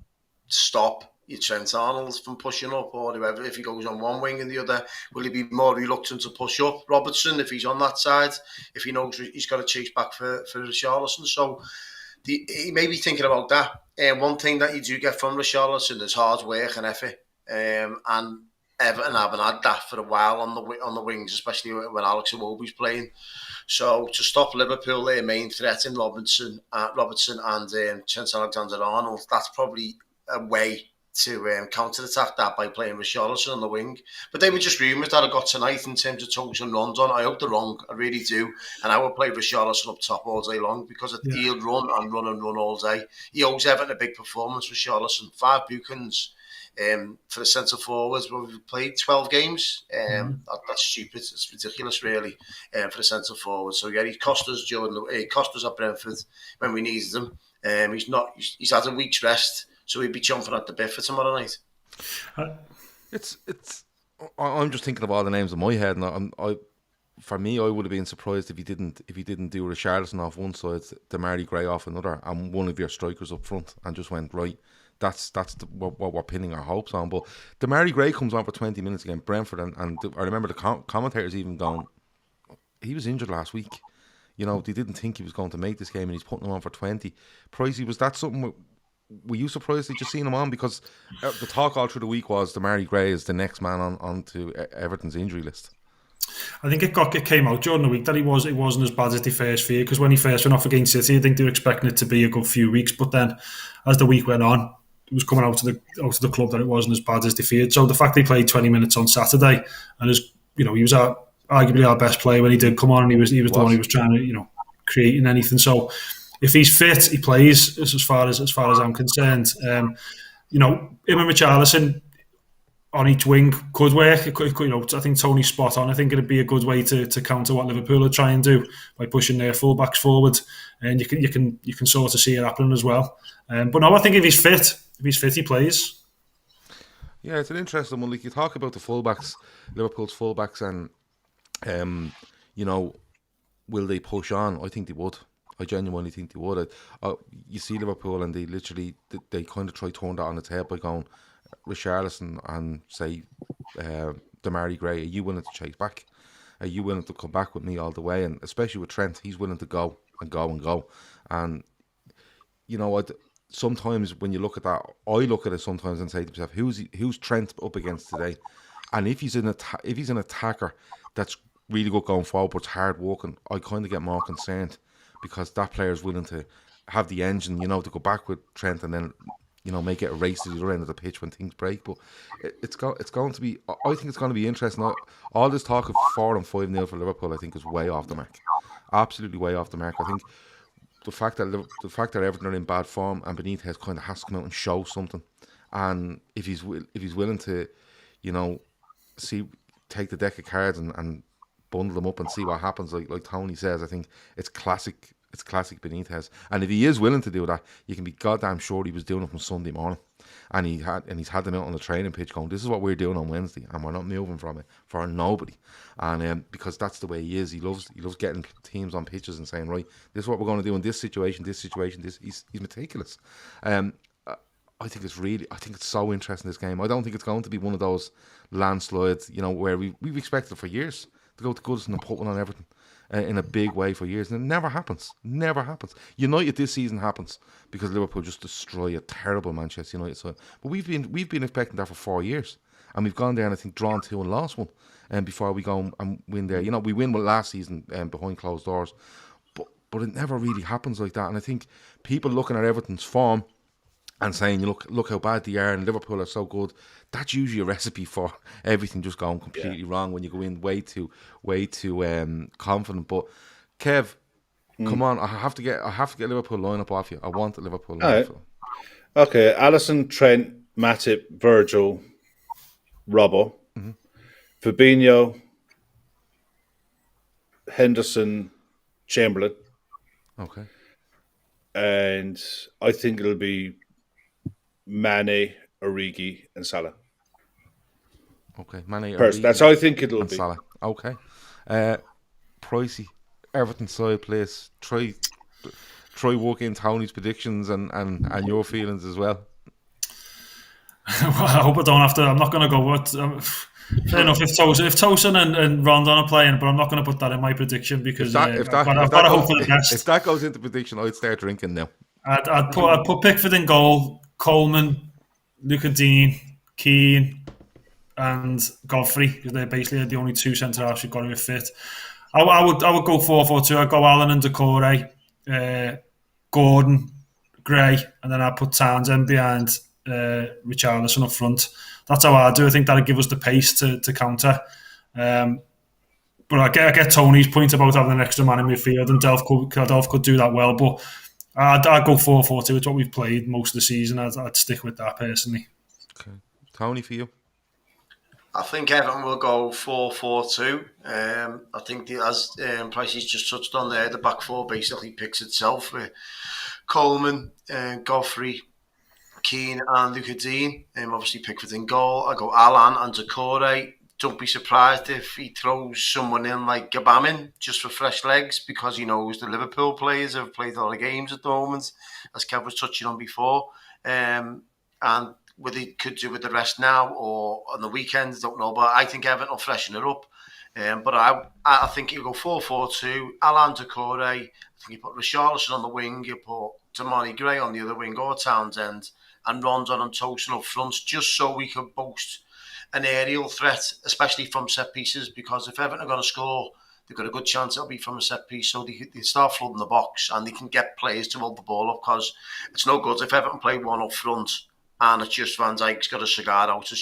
stop your Trent Arnold from pushing up, or whoever? If he goes on one wing and the other, will he be more reluctant to push up Robertson if he's on that side, if he knows he's got to chase back for Richarlison? So he may be thinking about that. And one thing that you do get from Richarlison is hard work and effort. And Everton haven't had that for a while on the wings, especially when Alex Iwobi's playing. So to stop Liverpool, their main threat in Robertson and Trent Alexander-Arnold, that's probably a way to counter-attack that by playing Richarlison on the wing. But they were just rumours that I got tonight in terms of Toes and Rondon. I hope they're wrong, I really do. And I would play Richarlison up top all day long, because he'll run and run and run all day. He owes Everton a big performance, Richarlison. 5 bookings. For the centre forwards, where we've played 12 games, that's stupid. It's ridiculous, really, for the centre forward. So yeah, he cost us at Brentford when we needed him. He's had a week's rest, so he'd be chomping at the bit for tomorrow night. I'm just thinking of all the names in my head, and for me, I would have been surprised if he didn't do Richarlison off one side, Demarai Gray off another, and one of your strikers up front, and just went right. That's what we're pinning our hopes on. But Demarai Gray comes on for 20 minutes against Brentford, and I remember the commentators even going, he was injured last week. You know, they didn't think he was going to make this game, and he's putting him on for 20. Pricey, was that something? Were you surprised that you seen him on? Because the talk all through the week was Demarai Gray is the next man onto Everton's injury list. I think it came out during the week that it wasn't as bad as they first feared, because when he first went off against City, I think they were expecting it to be a good few weeks. But then, as the week went on, it was coming out to the club that it wasn't as bad as they feared. So the fact they played 20 minutes on Saturday, and he was arguably our best player when he did come on, and he was the one who was trying to creating anything. So if he's fit, he plays. As far as I'm concerned, him and Richarlison on each wing could work. I think Tony's spot on. I think it'd be a good way to counter what Liverpool are trying to do by pushing their fullbacks forward, and you can sort of see it happening as well. But no, I think if he's fit, he plays. Yeah, it's an interesting one. Like, you talk about the fullbacks, Liverpool's fullbacks, and will they push on? I think they would. I genuinely think they would. You see Liverpool, and they kind of try to turn that on its head by going Richarlison and say Demarai Gray, are you willing to chase back? Are you willing to come back with me all the way? And especially with Trent, he's willing to go and go and go. And sometimes when you look at that, I look at it sometimes and say to myself, who's Trent up against today? And if he's an attacker that's really good going forward, but's hard working, I kind of get more concerned because that player is willing to have the engine, to go back with Trent and then, make it a race to the other end of the pitch when things break. But it's going to be, I think it's going to be interesting. All this talk of 4 and 5-0 for Liverpool, I think, is way off the mark. Absolutely way off the mark. I think the fact that Everton are in bad form and Benitez kind of has to come out and show something. And if he's willing to, take the deck of cards and bundle them up and see what happens, like Tony says, I think it's classic. It's classic Benitez. And if he is willing to do that, you can be goddamn sure he was doing it from Sunday morning. And he's had them out on the training pitch going, this is what we're doing on Wednesday, and we're not moving from it for nobody. And because that's the way he is. He loves getting teams on pitches and saying, right, this is what we're going to do in this situation. He's meticulous. I think it's so interesting, this game. I don't think it's going to be one of those landslides, where we've expected for years to go to Goodison and put one on Everton in a big way for years, and it never happens. United this season happens because Liverpool just destroy a terrible Manchester United side. But we've been expecting that for 4 years, and we've gone there and I think drawn 2 and lost 1, and before we go and win there. We win last season behind closed doors, but it never really happens like that. And I think people looking at Everton's form and saying, look how bad they are, and Liverpool are so good. That's usually a recipe for everything just going completely wrong when you go in way too confident. But Kev, come on, I have to get Liverpool lineup off you. I want the Liverpool lineup. Right. Okay, Alisson, Trent, Matip, Virgil, Robbo, Fabinho, Henderson, Chamberlain. Okay. And I think it'll be Mane, Origi, and Salah. Okay, Mane, Origi. That's how I think it'll be. Salah. Okay. Pricey, Everton side place. Try work in Tony's predictions and your feelings as well. Well, I hope I don't have to. I'm not going to go with. Fair enough. If Tosin and Rondon are playing, but I'm not going to put that in my prediction because I've got to hope for the best. If that goes into prediction, I'd start drinking now. I'd put Pickford in goal, Coleman, Luca Dean, Keane, and Godfrey, because they're basically the only 2 centre halves you've got to get fit. I would go 4-4-2. I'd go Allen and Decore, Gordon, Gray, and then I'd put Townsend behind Richarlison up front. That's how I do. I think that'll give us the pace to counter. But I get Tony's point about having an extra man in midfield, and Delph could do that well. But I'd go 4-4-2. It's what we've played most of the season. I'd stick with that personally. Okay, Tony, for you? I think Everton will go 4-4-2. I think as Pricey's just touched on there, the back four basically picks itself with Coleman, Godfrey, Keane and Luca Dean. Obviously Pickford in goal. I go Allan and Decore. Don't be surprised if he throws someone in like Gabamin just for fresh legs, because he knows the Liverpool players have played a lot of games at the moment, as Kev was touching on before. And whether he could do with the rest now or on the weekends, don't know. But I think Everton will freshen it up. But I think he'll go 4-4-2. Allan Decore. I think you put Richarlison on the wing. You put Damani Gray on the other wing, or Townsend, and Rondon and Tosin up front, just so we can boast an aerial threat, especially from set pieces. Because if Everton are going to score, they've got a good chance it'll be from a set piece, so they start flooding the box and they can get players to hold the ball up. Because it's no good if Everton play one up front and it's just Van Dijk's got a cigar out. It's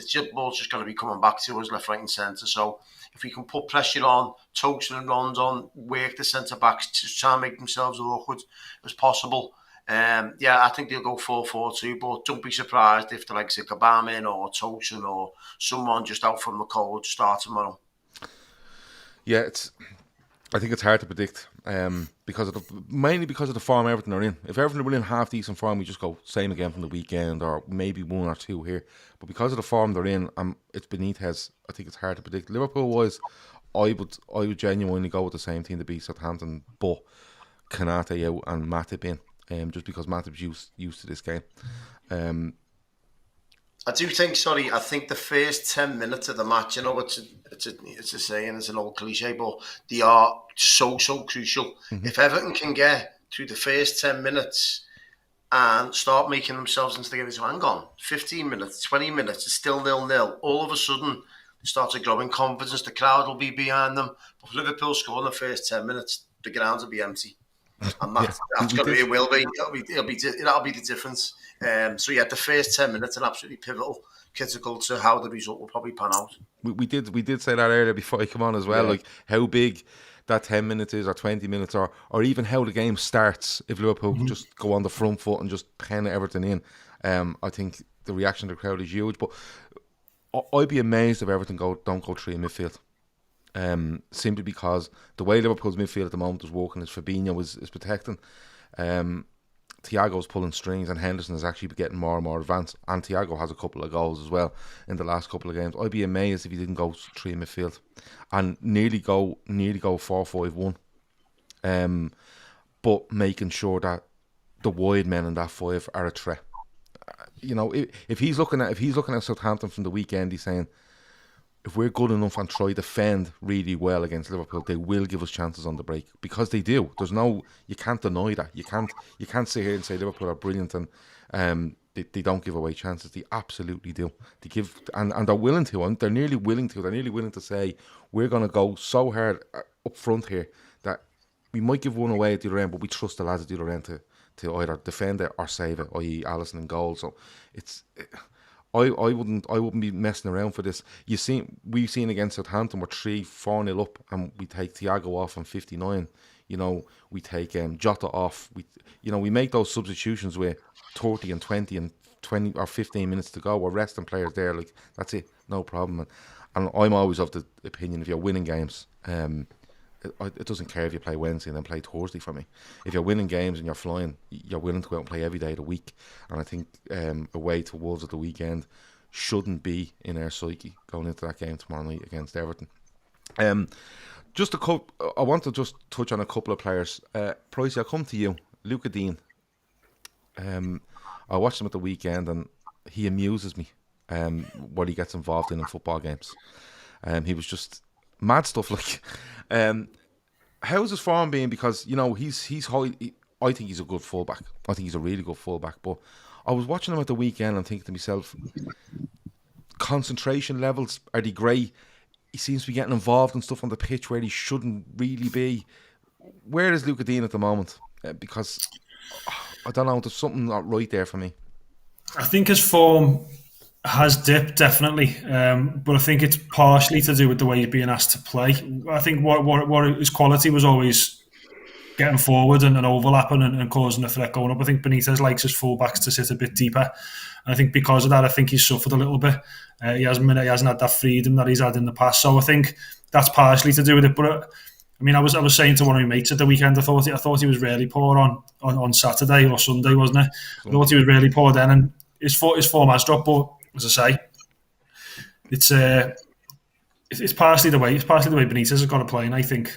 just ball's just going to be coming back to us left, right, and centre. So if we can put pressure on Tosin and Rondon, work the centre backs to try and make themselves as awkward as possible. I think they'll go 4-4-2, but don't be surprised if the likes of Gabamin or Tosin or someone just out from the cold start tomorrow. Yeah, I think it's hard to predict mainly because of the form Everton are in. If Everton are in half decent form, we just go same again from the weekend, or maybe 1 or 2 here. But because of the form they're in, it's Benitez. I think it's hard to predict. Liverpool-wise, I would genuinely go with the same team to beat Southampton, but Kanate out and Matip in, just because Matip's used to this game. I do think, I think the first 10 minutes of the match, it's a saying, it's an old cliche, but they are so crucial. Mm-hmm. If Everton can get through the first 10 minutes and start making themselves into the game. So hang on, 15 minutes, 20 minutes, it's still 0-0. All of a sudden, they start to grow in confidence. The crowd will be behind them. But if Liverpool score in the first 10 minutes, the grounds will be empty. And that's got to be, it will be. That'll be the difference. So yeah, the first 10 minutes are absolutely pivotal, critical to how the result will probably pan out. We did say that earlier before I come on as well, like how big that 10 minutes is, or 20 minutes, or even how the game starts if Liverpool just go on the front foot and just pen Everton in. I think the reaction of the crowd is huge, but I'd be amazed if Everton don't go 3 in midfield. Simply because the way Liverpool's midfield at the moment is working is Fabinho is protecting. Thiago's pulling strings, and Henderson is actually getting more and more advanced. And Thiago has a couple of goals as well in the last couple of games. I'd be amazed if he didn't go 3 in midfield and nearly go 4-5-1. But making sure that the wide men in that 5 are a threat. If he's looking at Southampton from the weekend, he's saying, if we're good enough and try to defend really well against Liverpool, they will give us chances on the break, because they do. You can't deny that. You can't sit here and say Liverpool are brilliant and they don't give away chances. They absolutely do. They give, and they're willing to. And they're nearly willing to. They're nearly willing to say, we're going to go so hard up front here that we might give one away at the other end, but we trust the lads at the other end to either defend it or save it, i.e. Alisson in goal. So I wouldn't be messing around for this. We've seen against Southampton, we're 3-4-0 up, and we take Thiago off on 59. We take Jota off. We make those substitutions with 30 and 20 and 20 or 15 minutes to go. We're resting players there. Like, that's it, no problem. And I'm always of the opinion, if you're winning games, it doesn't care if you play Wednesday and then play Thursday for me. If you're winning games and you're flying, you're willing to go out and play every day of the week. And I think away to Wolves at the weekend shouldn't be in our psyche going into that game tomorrow night against Everton. I want to just touch on a couple of players. Pricey, I'll come to you. Luca Dean. I watched him at the weekend and he amuses me what he gets involved in football games. He was just mad stuff like. How's his form being? Because he's high. I think he's a good fullback. I think he's a really good fullback. But I was watching him at the weekend and thinking to myself, concentration levels, are they great? He seems to be getting involved in stuff on the pitch where he shouldn't really be. Where is Luca Dean at the moment? Because I don't know, there's something not right there for me. I think his form has dipped, definitely, but I think it's partially to do with the way he's being asked to play. I think what his quality was always getting forward and overlapping and causing a threat going up. I think Benitez likes his fullbacks to sit a bit deeper, and I think because of that, I think he's suffered a little bit. He hasn't had that freedom that he's had in the past, so I think that's partially to do with it. But I was saying to one of my mates at the weekend, I thought he was really poor on Saturday or Sunday, wasn't it? I thought he was really poor then, and his form has dropped, but as I say, it's partially the way Benitez has got to play, and I think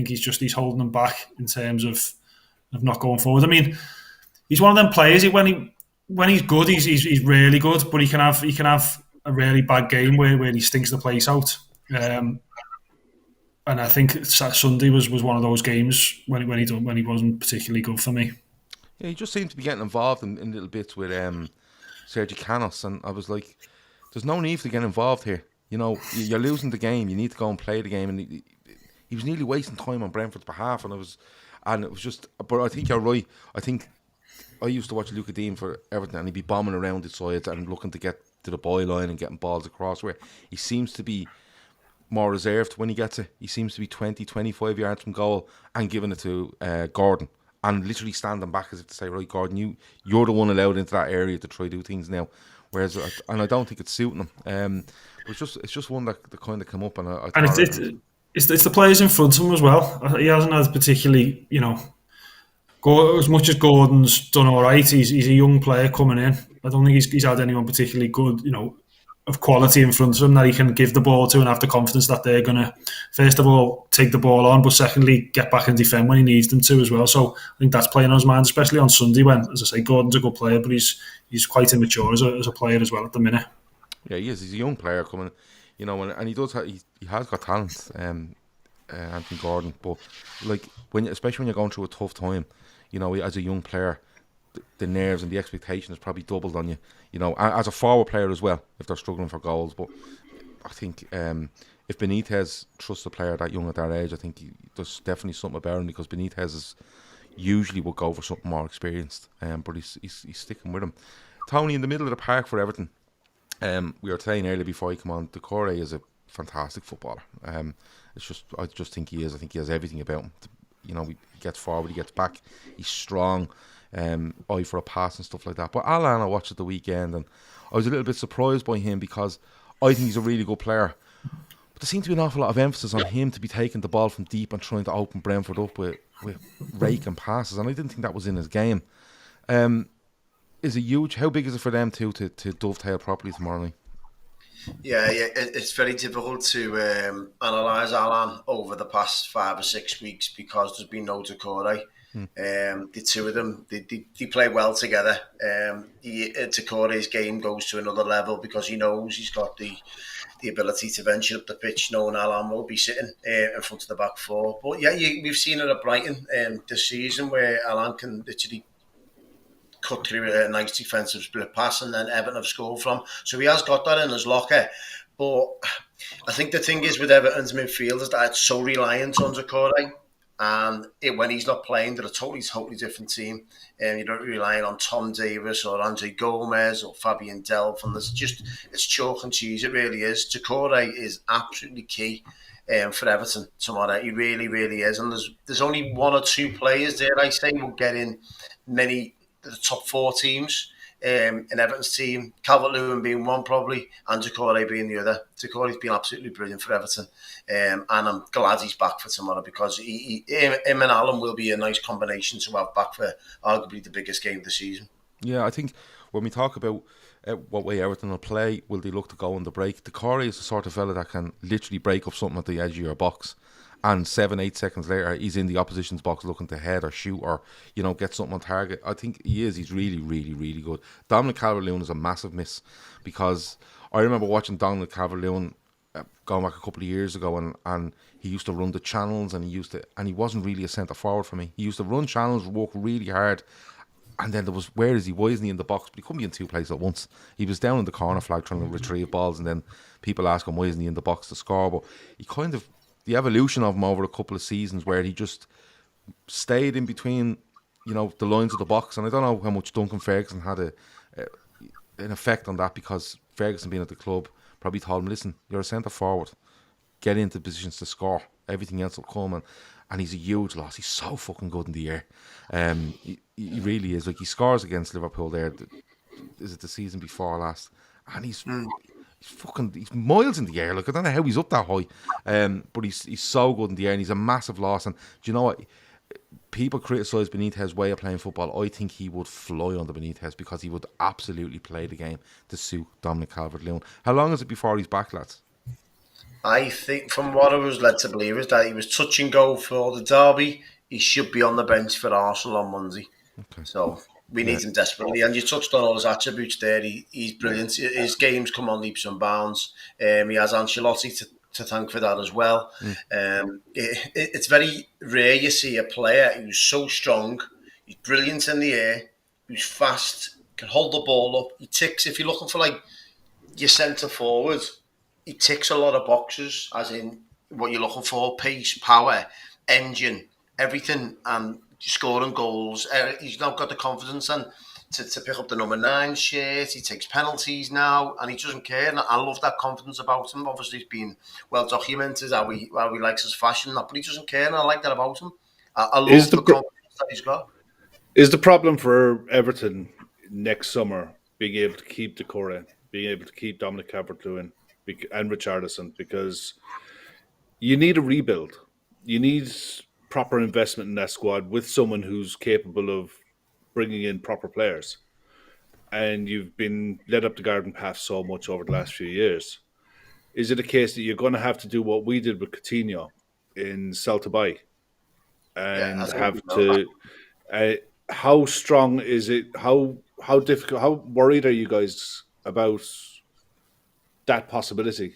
he's holding them back in terms of not going forward. I mean, he's one of them players. When he's good, he's really good, but he can have a really bad game where he stinks the place out. And I think Sunday was one of those games when he wasn't particularly good for me. Yeah, he just seemed to be getting involved in little bits with Sergio Canos, and I was like, there's no need to get involved here. You're losing the game. You need to go and play the game. And he was nearly wasting time on Brentford's behalf, and it was just. But I think you're right. I think I used to watch Luca Dean for Everton, and he'd be bombing around the sides and looking to get to the byline and getting balls across, where he seems to be more reserved when he gets it. He seems to be 20, 25 yards from goal and giving it to Gordon, and literally standing back as if to say, right, Gordon, you're the one allowed into that area to try to do things now. Whereas, and I don't think it's suiting him. It's just one that kind of come up, and it's the players in front of him as well. He hasn't had particularly, as much as Gordon's done all right. He's a young player coming in. I don't think he's had anyone particularly good, of quality in front of him that he can give the ball to and have the confidence that they're going to, first of all, take the ball on, but secondly, get back and defend when he needs them to as well. So I think that's playing on his mind, especially on Sunday when, as I say, Gordon's a good player, but he's quite immature as a player as well at the minute. Yeah, he is. He's a young player coming, and he does. He has got talent, Anthony Gordon. But especially when you're going through a tough time, as a young player, the nerves and the expectation is probably doubled on you. You know, as a forward player as well, if they're struggling for goals. But I think if Benitez trusts a player that young at that age, I think there's definitely something about him, because Benitez usually would go for something more experienced. But he's sticking with him. Tony, in the middle of the park for Everton, we were saying earlier before he came on, Decore is a fantastic footballer. I just think he is. I think he has everything about him. You know, he gets forward, he gets back, he's strong, eye for a pass and stuff like that. But Alan, I watched at the weekend, and I was a little bit surprised by him, because I think he's a really good player. But there seemed to be an awful lot of emphasis on him to be taking the ball from deep and trying to open Brentford up with rake and passes, and I didn't think that was in his game. Is it huge? How big is it for them to dovetail properly tomorrow night? Yeah, it's very difficult to analyse Alan over the past 5 or 6 weeks, because there's been no Decore. The two of them, they play well together. Decore's game goes to another level, because he knows he's got the ability to venture up the pitch, knowing Alan will be sitting in front of the back four. But yeah, we've seen it at Brighton this season, where Alan can literally cut through a nice defensive split pass, and then Everton have scored from. So he has got that in his locker. But I think the thing is with Everton's midfield is that it's so reliant on Decore. And when he's not playing, they're a totally different team. You don't rely on Tom Davis or Andre Gomez or Fabian Delph. And it's chalk and cheese. It really is. Decore is absolutely key for Everton tomorrow. He really, really is. And there's only one or two players there, I say, will get in the top 4 teams in Everton's team. Calvert-Lewin being one probably, and Decore being the other. Decore's been absolutely brilliant for Everton, and I'm glad he's back for tomorrow, because him and Alan will be a nice combination to have back for arguably the biggest game of the season. Yeah, I think when we talk about what way Everton will play, will they look to go on the break? Decore is the sort of fella that can literally break up something at the edge of your box, and 7-8 seconds later he's in the opposition's box looking to head or shoot or, you know, get something on target. I think he's really, really, really good. Dominic Calvert-Lewin is a massive miss, because I remember watching Dominic Calvert-Lewin going back a couple of years ago, and he used to run the channels, and he wasn't really a centre forward for me. He used to run channels, work really hard, and then there was, where is he? Why isn't he in the box? But he couldn't be in two places at once. He was down in the corner flag trying to retrieve balls, and then people ask him why isn't he in the box to score. But he kind of, the evolution of him over a couple of seasons where he just stayed in between, you know, the lines of the box. And I don't know how much Duncan Ferguson had an effect on that, because Ferguson being at the club probably told him, listen, you're a centre forward, get into positions to score, everything else will come. And he's a huge loss. He's so fucking good in the air. He really is. Like, he scores against Liverpool there. Is it the season before last? And he's miles in the air. Like, I don't know how he's up that high. But he's so good in the air, and he's a massive loss. And do you know what? People criticise Benitez's way of playing football. I think he would fly under Benitez, because he would absolutely play the game to suit Dominic Calvert-Lewin. How long is it before he's back, lads? I think, from what I was led to believe, is that he was touch and go for the derby. He should be on the bench for Arsenal on Monday. Okay. So we need him desperately. And you touched on all his attributes there. He's brilliant. His games come on leaps and bounds. He has Ancelotti to thank for that as well. It's very rare you see a player who's so strong, he's brilliant in the air, who's fast, can hold the ball up. He ticks, if you're looking for like your centre forward, he ticks a lot of boxes, as in what you're looking for: pace, power, engine, everything, and scoring goals. He's now got the confidence and to pick up the number 9 shirt. He takes penalties now, and he doesn't care. And I love that confidence about him. Obviously, it's been well documented how he likes his fashion, but he doesn't care, and I like that about him. I love the confidence that he's got. Is the problem for Everton next summer being able to keep Decore, being able to keep Dominic Calvert-Lewin and Richarlison? Because you need a rebuild. You need proper investment in that squad with someone who's capable of bringing in proper players. And you've been led up the garden path so much over the last few years. Is it a case that you're going to have to do what we did with Coutinho in sell to buy? And have to... how strong is it? How difficult? How worried are you guys about that possibility?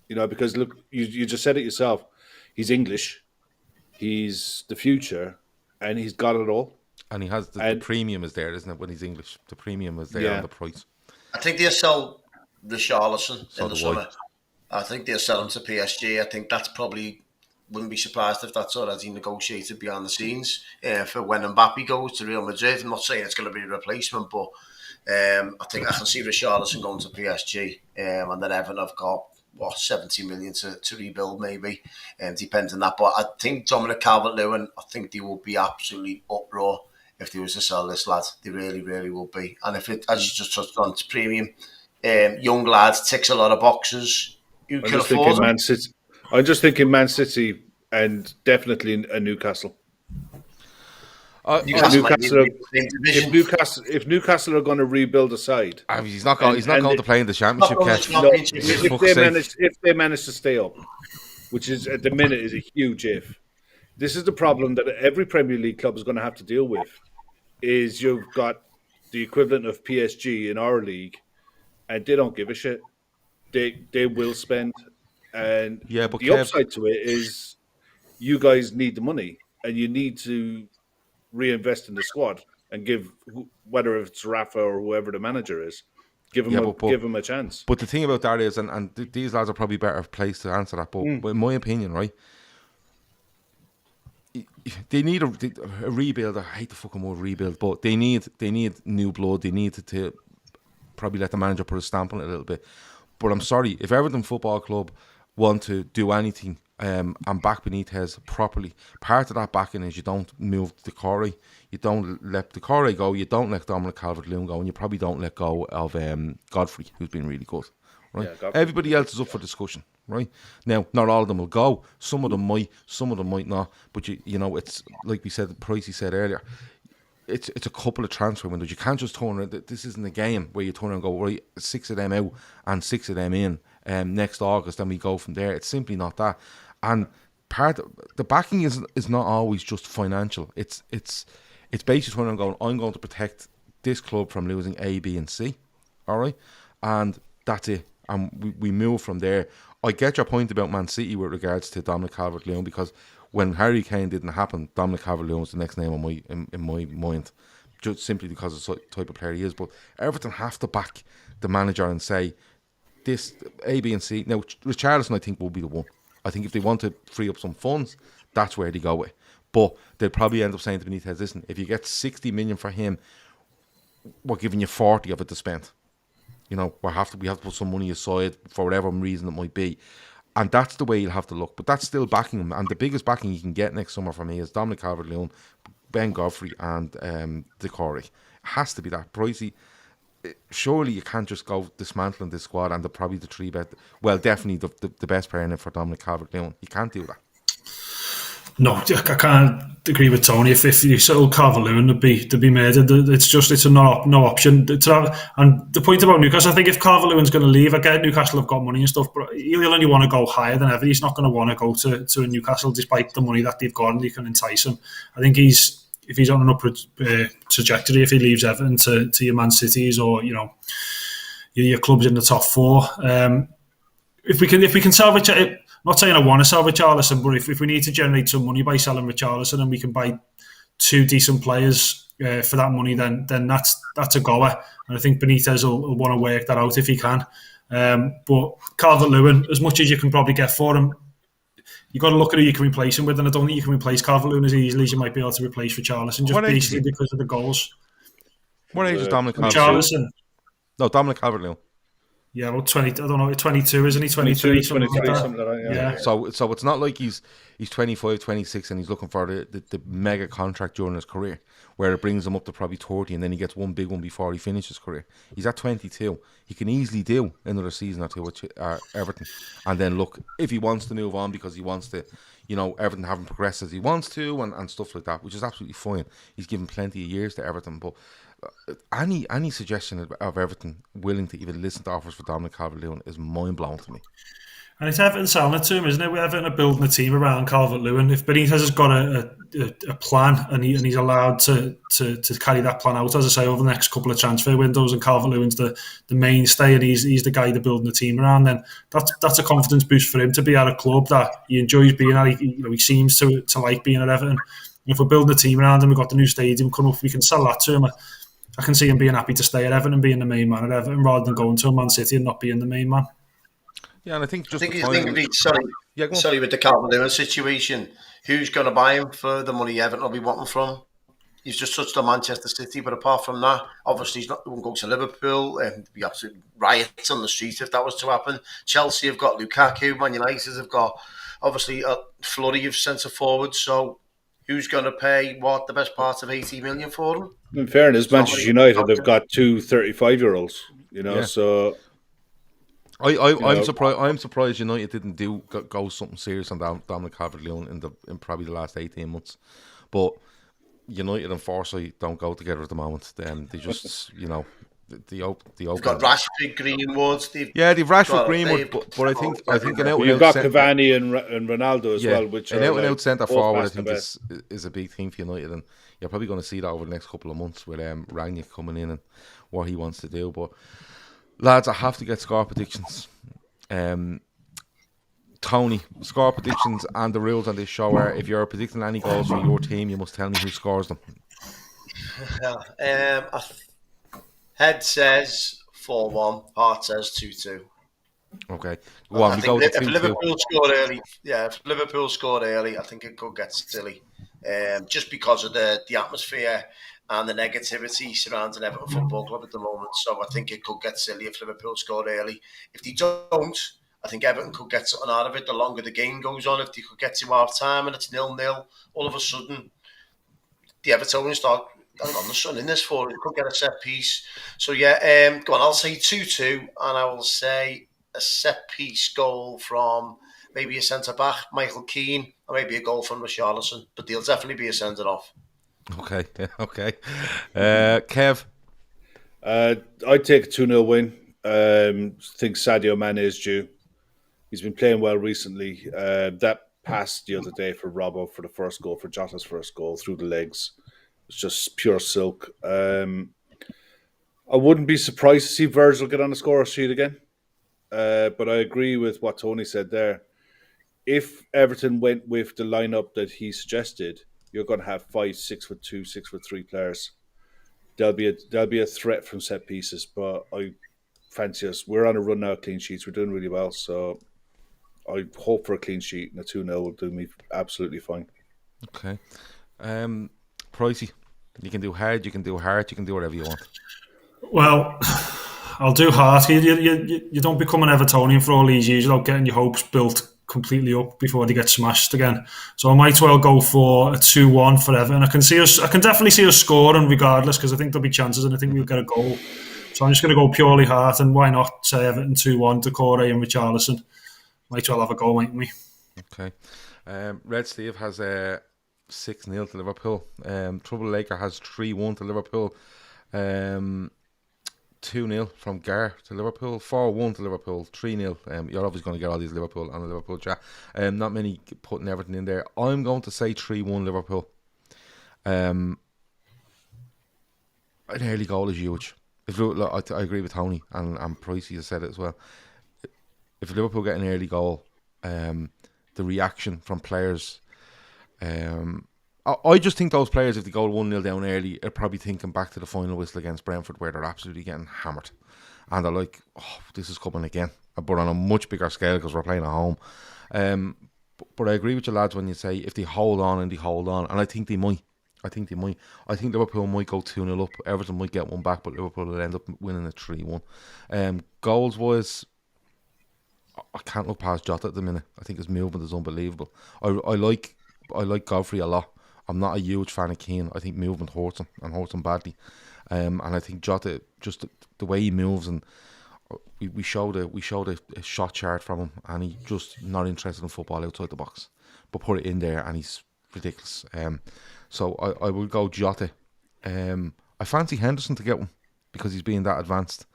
You know, because look, you just said it yourself. He's English. He's the future, and he's got it all. And he has the premium is there, isn't it? When he's English, the premium is there on the price. I think they'll sell Richarlison in the summer. I think they'll sell him to PSG. I think that's probably, wouldn't be surprised if that's already negotiated behind the scenes for when Mbappe goes to Real Madrid. I'm not saying it's going to be a replacement, but I think I can see Richarlison going to PSG, and then Everton have got 70 million to rebuild, maybe, depends on that. But I think Dominic Calvert-Lewin, I think they will be absolutely uproar if they was to sell this lad. They really, really will be. And if it, as you just touched on, it's premium, young lad, ticks a lot of boxes. You can afford Man City. I'm just thinking Man City and definitely a Newcastle. If Newcastle are going to rebuild a side, he's not going to play in the Championship. If they manage to stay up, which is at the minute is a huge if. This is the problem that every Premier League club is going to have to deal with. Is you've got the equivalent of PSG in our league, and they don't give a shit. They will spend, and but the upside to it is you guys need the money, and you need to reinvest in the squad and give, whether it's Rafa or whoever the manager is, give him a chance. But the thing about that is, and these lads are probably better placed to answer that, but in my opinion, right, they need a rebuild. I hate the fucking word rebuild, but they need new blood. They need to probably let the manager put a stamp on it a little bit. But I'm sorry, if Everton Football Club want to do anything and back Benitez properly, part of that backing is you don't move Decore, you don't let Decore go, you don't let Dominic Calvert-Lewin go, and you probably don't let go of Godfrey, who's been really good. Right? Yeah, everybody else is up for discussion. Right now, not all of them will go. Some of them might not. But you know, it's like we said, Pricey said earlier. It's a couple of transfer windows. You can't just turn around. This isn't a game where you turn around and go, right, 6 of them out and 6 of them in next August, then we go from there. It's simply not that. And the backing is not always just financial. It's basically turning around going, I'm going to protect this club from losing A, B, and C. All right, and that's it. And we move from there. I get your point about Man City with regards to Dominic Calvert-Lewin, because when Harry Kane didn't happen, Dominic Calvert-Lewin was the next name in my mind, just simply because of the type of player he is. But Everton have to back the manager and say, this A, B and C. Now, Richarlison, I think, will be the one. I think if they want to free up some funds, that's where they go with. But they'll probably end up saying to Benitez, listen, if you get 60 million for him, we're giving you 40 of it to spend. You know, we have to put some money aside for whatever reason it might be. And that's the way you'll have to look. But that's still backing him. And the biggest backing you can get next summer for me is Dominic Calvert-Lewin, Ben Godfrey and Decore. It has to be that. Pricey, surely you can't just go dismantling this squad and probably the three best. Well, definitely the best player in it for Dominic Calvert-Lewin. You can't do that. No, I can't agree with Tony. If you sold Calvert-Lewin, to be murdered. It's no option. And the point about Newcastle, I think if Calvert-Lewin's going to leave, I get Newcastle have got money and stuff, but he'll only want to go higher than ever. He's not going to want to go to a Newcastle despite the money that they've got, and they can entice him. I think if he's on an upward trajectory, if he leaves Everton to your Man Cities or your clubs in the top four, if we can salvage it. I'm not saying I want to sell Richarlison, but if we need to generate some money by selling Richarlison and we can buy 2 decent players for that money, then that's a goer. And I think Benitez will want to work that out if he can. But Calvert-Lewin, as much as you can probably get for him, you've got to look at who you can replace him with, and I don't think you can replace Calvert-Lewin as easily as you might be able to replace Richarlison, just basically because of the goals. What age is Dominic Calvert-Lewin? No, Dominic Calvert-Lewin. Yeah, about 20. I don't know, 22, isn't he? 23, something like that. Yeah. So it's not like he's 25, 26, and he's looking for the mega contract during his career, where it brings him up to probably 30, and then he gets one big one before he finishes his career. He's at 22. He can easily do another season or two with Everton, and then look, if he wants to move on because he wants to, Everton haven't progressed as he wants to, and stuff like that, which is absolutely fine. He's given plenty of years to Everton, but any suggestion of Everton willing to even listen to offers for Dominic Calvert-Lewin is mind-blowing to me. And it's Everton selling it to him, isn't it? Everton are building a team around Calvert-Lewin. If Benitez has got a plan and he's allowed to carry that plan out, as I say, over the next couple of transfer windows, and Calvert-Lewin's the mainstay and he's the guy they're building the team around, then that's a confidence boost for him to be at a club that he enjoys being at. He seems to like being at Everton. If we're building a team around him, we've got the new stadium coming up, we can sell that to him. I can see him being happy to stay at Everton and being the main man at Everton rather than going to a Man City and not being the main man. Yeah, and I think just sorry, with the Calvin Lewin situation, who's going to buy him for the money Everton will be wanting from? He's just touched on Manchester City, but apart from that, obviously he won't go to Liverpool, and there'd be absolute riots on the street if that was to happen. Chelsea have got Lukaku, Man United have got obviously a flurry of centre forwards. So who's going to pay the best part of 80 million for them? In fairness, Manchester United have got 2 35-year-olds, so. I'm surprised. I'm surprised United didn't go something serious on Dominic Calvert-Lewin in probably the last 18 months. But United and Forsyth don't go together at the moment. They just the open. They've got Rashford, Greenwood. They've Rashford, Greenwood, but I think you've got Cavani and Ronaldo as well, which an out centre forward I think is a big thing for United, and you're probably going to see that over the next couple of months with Rangnick coming in and what he wants to do. But lads, I have to get score predictions. Tony, score predictions and the rules on this show are if you're predicting any goals for your team, you must tell me who scores them. Head says 4-1, heart says 2-2. Okay. If Liverpool scored early, I think it could get silly. Just because of the atmosphere and the negativity surrounding Everton Football Club at the moment. So I think it could get silly if Liverpool scored early. If they don't, I think Everton could get something out of it the longer the game goes on. If they could get to half time and it's 0-0, all of a sudden the Evertonians start on the sun in this for it. Could get a set piece. So go on, I'll say 2-2 and I will say a set piece goal from maybe a centre back, Michael Keane, or maybe a goal from Richarlison. But they'll definitely be a centre off. Okay. Kev? I'd take a 2-0 win. Think Sadio Mane is due. He's been playing well recently. That pass the other day for Robbo for the first goal, for Jota's first goal, through the legs, was just pure silk. I wouldn't be surprised to see Virgil get on the scorer sheet again. But I agree with what Tony said there. If Everton went with the lineup that he suggested, you're going to have 5 6'2", 6'3" players. There'll be a threat from set pieces, but I fancy us. We're on a run now of clean sheets. We're doing really well, so I hope for a clean sheet, and a 2-0 will do me absolutely fine. Okay. Pricey, you can do hard, you can do heart, you can do whatever you want. Well, I'll do heart. You don't become an Evertonian for all these years without getting your hopes built completely up before they get smashed again. So I might well go for a 2-1 for Everton. I can definitely see us scoring regardless, because I think there'll be chances and I think we'll get a goal. So I'm just going to go purely heart, and why not say Everton 2-1 to Corey and Richarlison. Might well have a goal, mightn't we? Okay. Red Steve has 6-0 to Liverpool. Trouble Laker has 3-1 to Liverpool. 2-0 from Gar to Liverpool, 4-1 to Liverpool, 3-0. You're obviously going to get all these Liverpool and the Liverpool chat. Not many putting everything in there. I'm going to say 3-1 Liverpool. An early goal is huge. I agree with Tony and Pricey has said it as well. If Liverpool get an early goal, the reaction from players, I just think those players, if they go 1-0 down early, are probably thinking back to the final whistle against Brentford where they're absolutely getting hammered. And they're like, this is coming again. But on a much bigger scale because we're playing at home. But I agree with you lads when you say if they hold on, and I think they might. I think Liverpool might go 2-0 up. Everton might get one back, but Liverpool will end up winning at 3-1. Goals-wise, I can't look past Jota at the minute. I think his movement is unbelievable. I like Godfrey a lot. I'm not a huge fan of Keane. I think movement hurts him and hurts him badly. And I think Jota, just the way he moves, and we showed a shot chart from him, and he's just not interested in football outside the box. But put it in there, and he's ridiculous. So I will go Jota. I fancy Henderson to get one because he's being that advanced,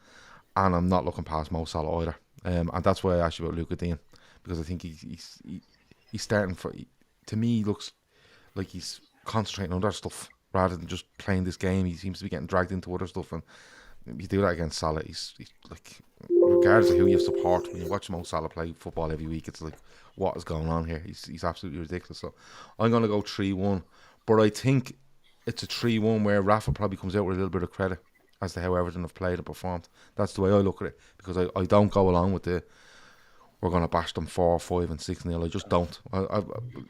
and I'm not looking past Mo Salah either. And that's why I asked you about Luka Dean, because I think he's starting for. To me, he looks like he's concentrating on other stuff rather than just playing this game. He seems to be getting dragged into other stuff, and you do that against Salah. He's like, regardless of who you support, when you watch Mo Salah play football every week, it's like, what is going on here? He's absolutely ridiculous. So I'm going to go 3-1, But I think it's a 3-1 where Rafa probably comes out with a little bit of credit as to how Everton have played and performed. That's the way I look at it, because I don't go along with the we're going to bash them 4-5 and 6-0. I just don't.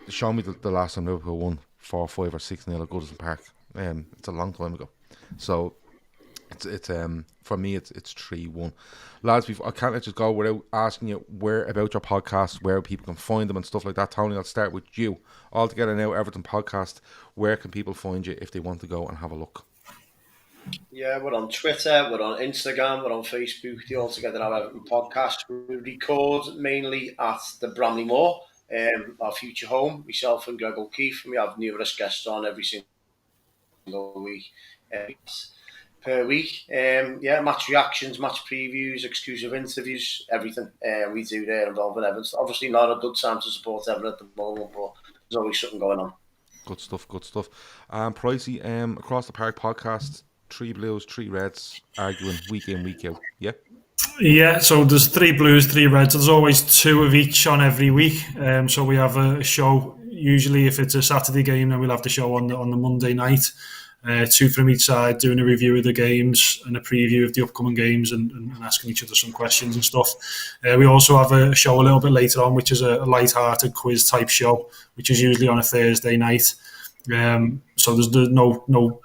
Show me the last time Liverpool won 4-5 or 6-0 at Goodison Park. It's a long time ago. So it's for me it's 3-1. Lads, I can't let you go without asking you where about your podcast, where people can find them and stuff like that. Tony, I'll start with you. All Together Now Everton podcast. Where can people find you if they want to go and have a look? Yeah, we're on Twitter, we're on Instagram, we're on Facebook, the All Together Now Everton podcast. We record mainly at the Bramley Moor, our future home, myself and Greg O'Keefe, and we have numerous guests on every single week, per week. Match reactions, match previews, exclusive interviews, everything we do there involving Everton. Obviously not a good time to support Everton at the moment, but there's always something going on. Good stuff. Pricey, Across the Park podcast. 3 Blues, 3 Reds, arguing week in, week out. Yeah? Yeah, so there's 3 Blues, 3 Reds. There's always 2 of each on every week. So we have a show, usually if it's a Saturday game, then we'll have the show on the Monday night. 2 from each side, doing a review of the games and a preview of the upcoming games and asking each other some questions and stuff. We also have a show a little bit later on, which is a light-hearted quiz type show, which is usually on a Thursday night. So there's no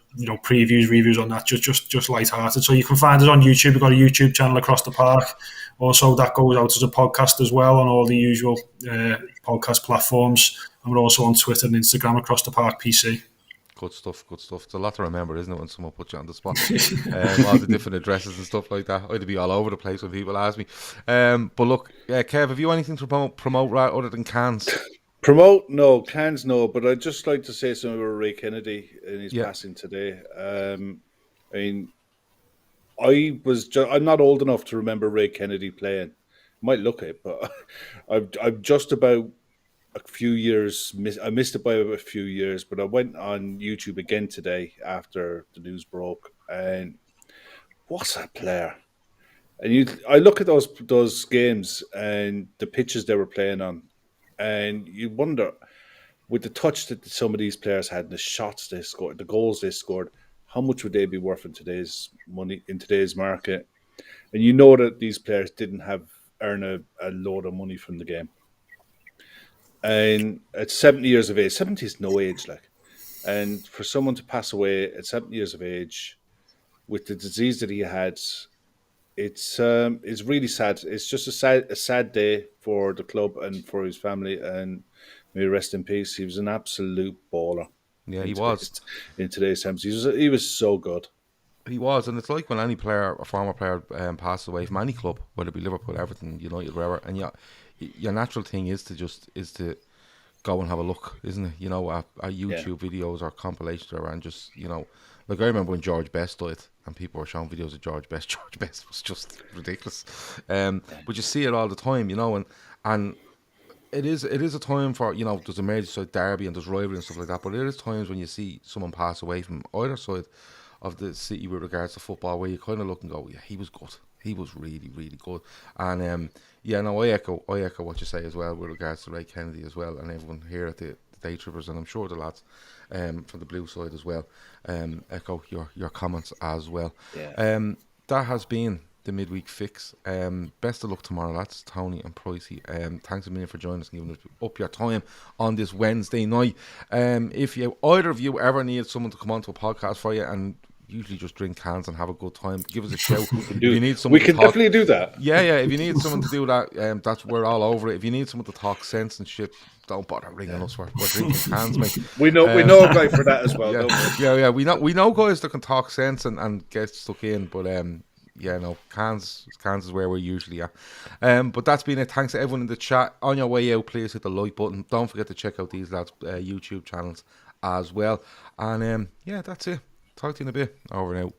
previews, reviews on that, just light-hearted. So you can find us on YouTube. We've got a YouTube channel, Across the Park. Also, that goes out as a podcast as well on all the usual podcast platforms. And we're also on Twitter and Instagram, Across the Park PC. Good stuff. It's a lot to remember, isn't it, when someone puts you on the spot? All the different addresses and stuff like that. I'd be all over the place when people ask me. But look, Kev, have you anything to promote other than cans? Promote? No. Cans? No. But I'd just like to say something about Ray Kennedy and his passing today. I'm not old enough to remember Ray Kennedy playing. Might look it, but I'm just about a few years. I missed it by about a few years, but I went on YouTube again today after the news broke, and what's a player? And I look at those games and the pitches they were playing on, and you wonder, with the touch that some of these players had, the shots they scored, the goals they scored, how much would they be worth in today's market? And you know that these players didn't earn a load of money from the game. And at 70 years of age, 70 is no age, and for someone to pass away at 70 years of age with the disease that he had, it's really sad. It's just a sad day for the club and for his family, and may he rest in peace. He was an absolute baller. Yeah, he was. In today's terms, he was so good. He was, and it's like when any player, a former player, passes away from any club, whether it be Liverpool, Everton, United, wherever, and your natural thing is to go and have a look, isn't it? At YouTube videos or compilations and just, like I remember when George Best died and people were showing videos of George Best. George Best was just ridiculous. But you see it all the time, and it is a time for, there's a Merseyside Derby and there's rivalry and stuff like that, but there is times when you see someone pass away from either side of the city with regards to football where you kind of look and go, yeah, he was good. He was really, really good. And I echo what you say as well with regards to Ray Kennedy as well, and everyone here at the Daytrippers, and I'm sure the lads from the blue side as well echo your comments as well. Yeah. That has been the Midweek Fix. Best of luck tomorrow, lads. Tony and Pricey. Thanks a million for joining us and giving up your time on this Wednesday night. If either of you ever need someone to come onto a podcast for you and usually just drink cans and have a good time, give us a shout. We can definitely do that. Yeah. If you need someone to do that, we're all over it. If you need someone to talk sense and shit, don't bother ringing us. We're drinking cans, mate. We know a guy for that as well. Yeah. We know guys that can talk sense and get stuck in, but cans is where we're usually at. But that's been it. Thanks to everyone in the chat. On your way out, please hit the like button. Don't forget to check out these lads' YouTube channels as well. And that's it. Talk to you in a bit. Over and out.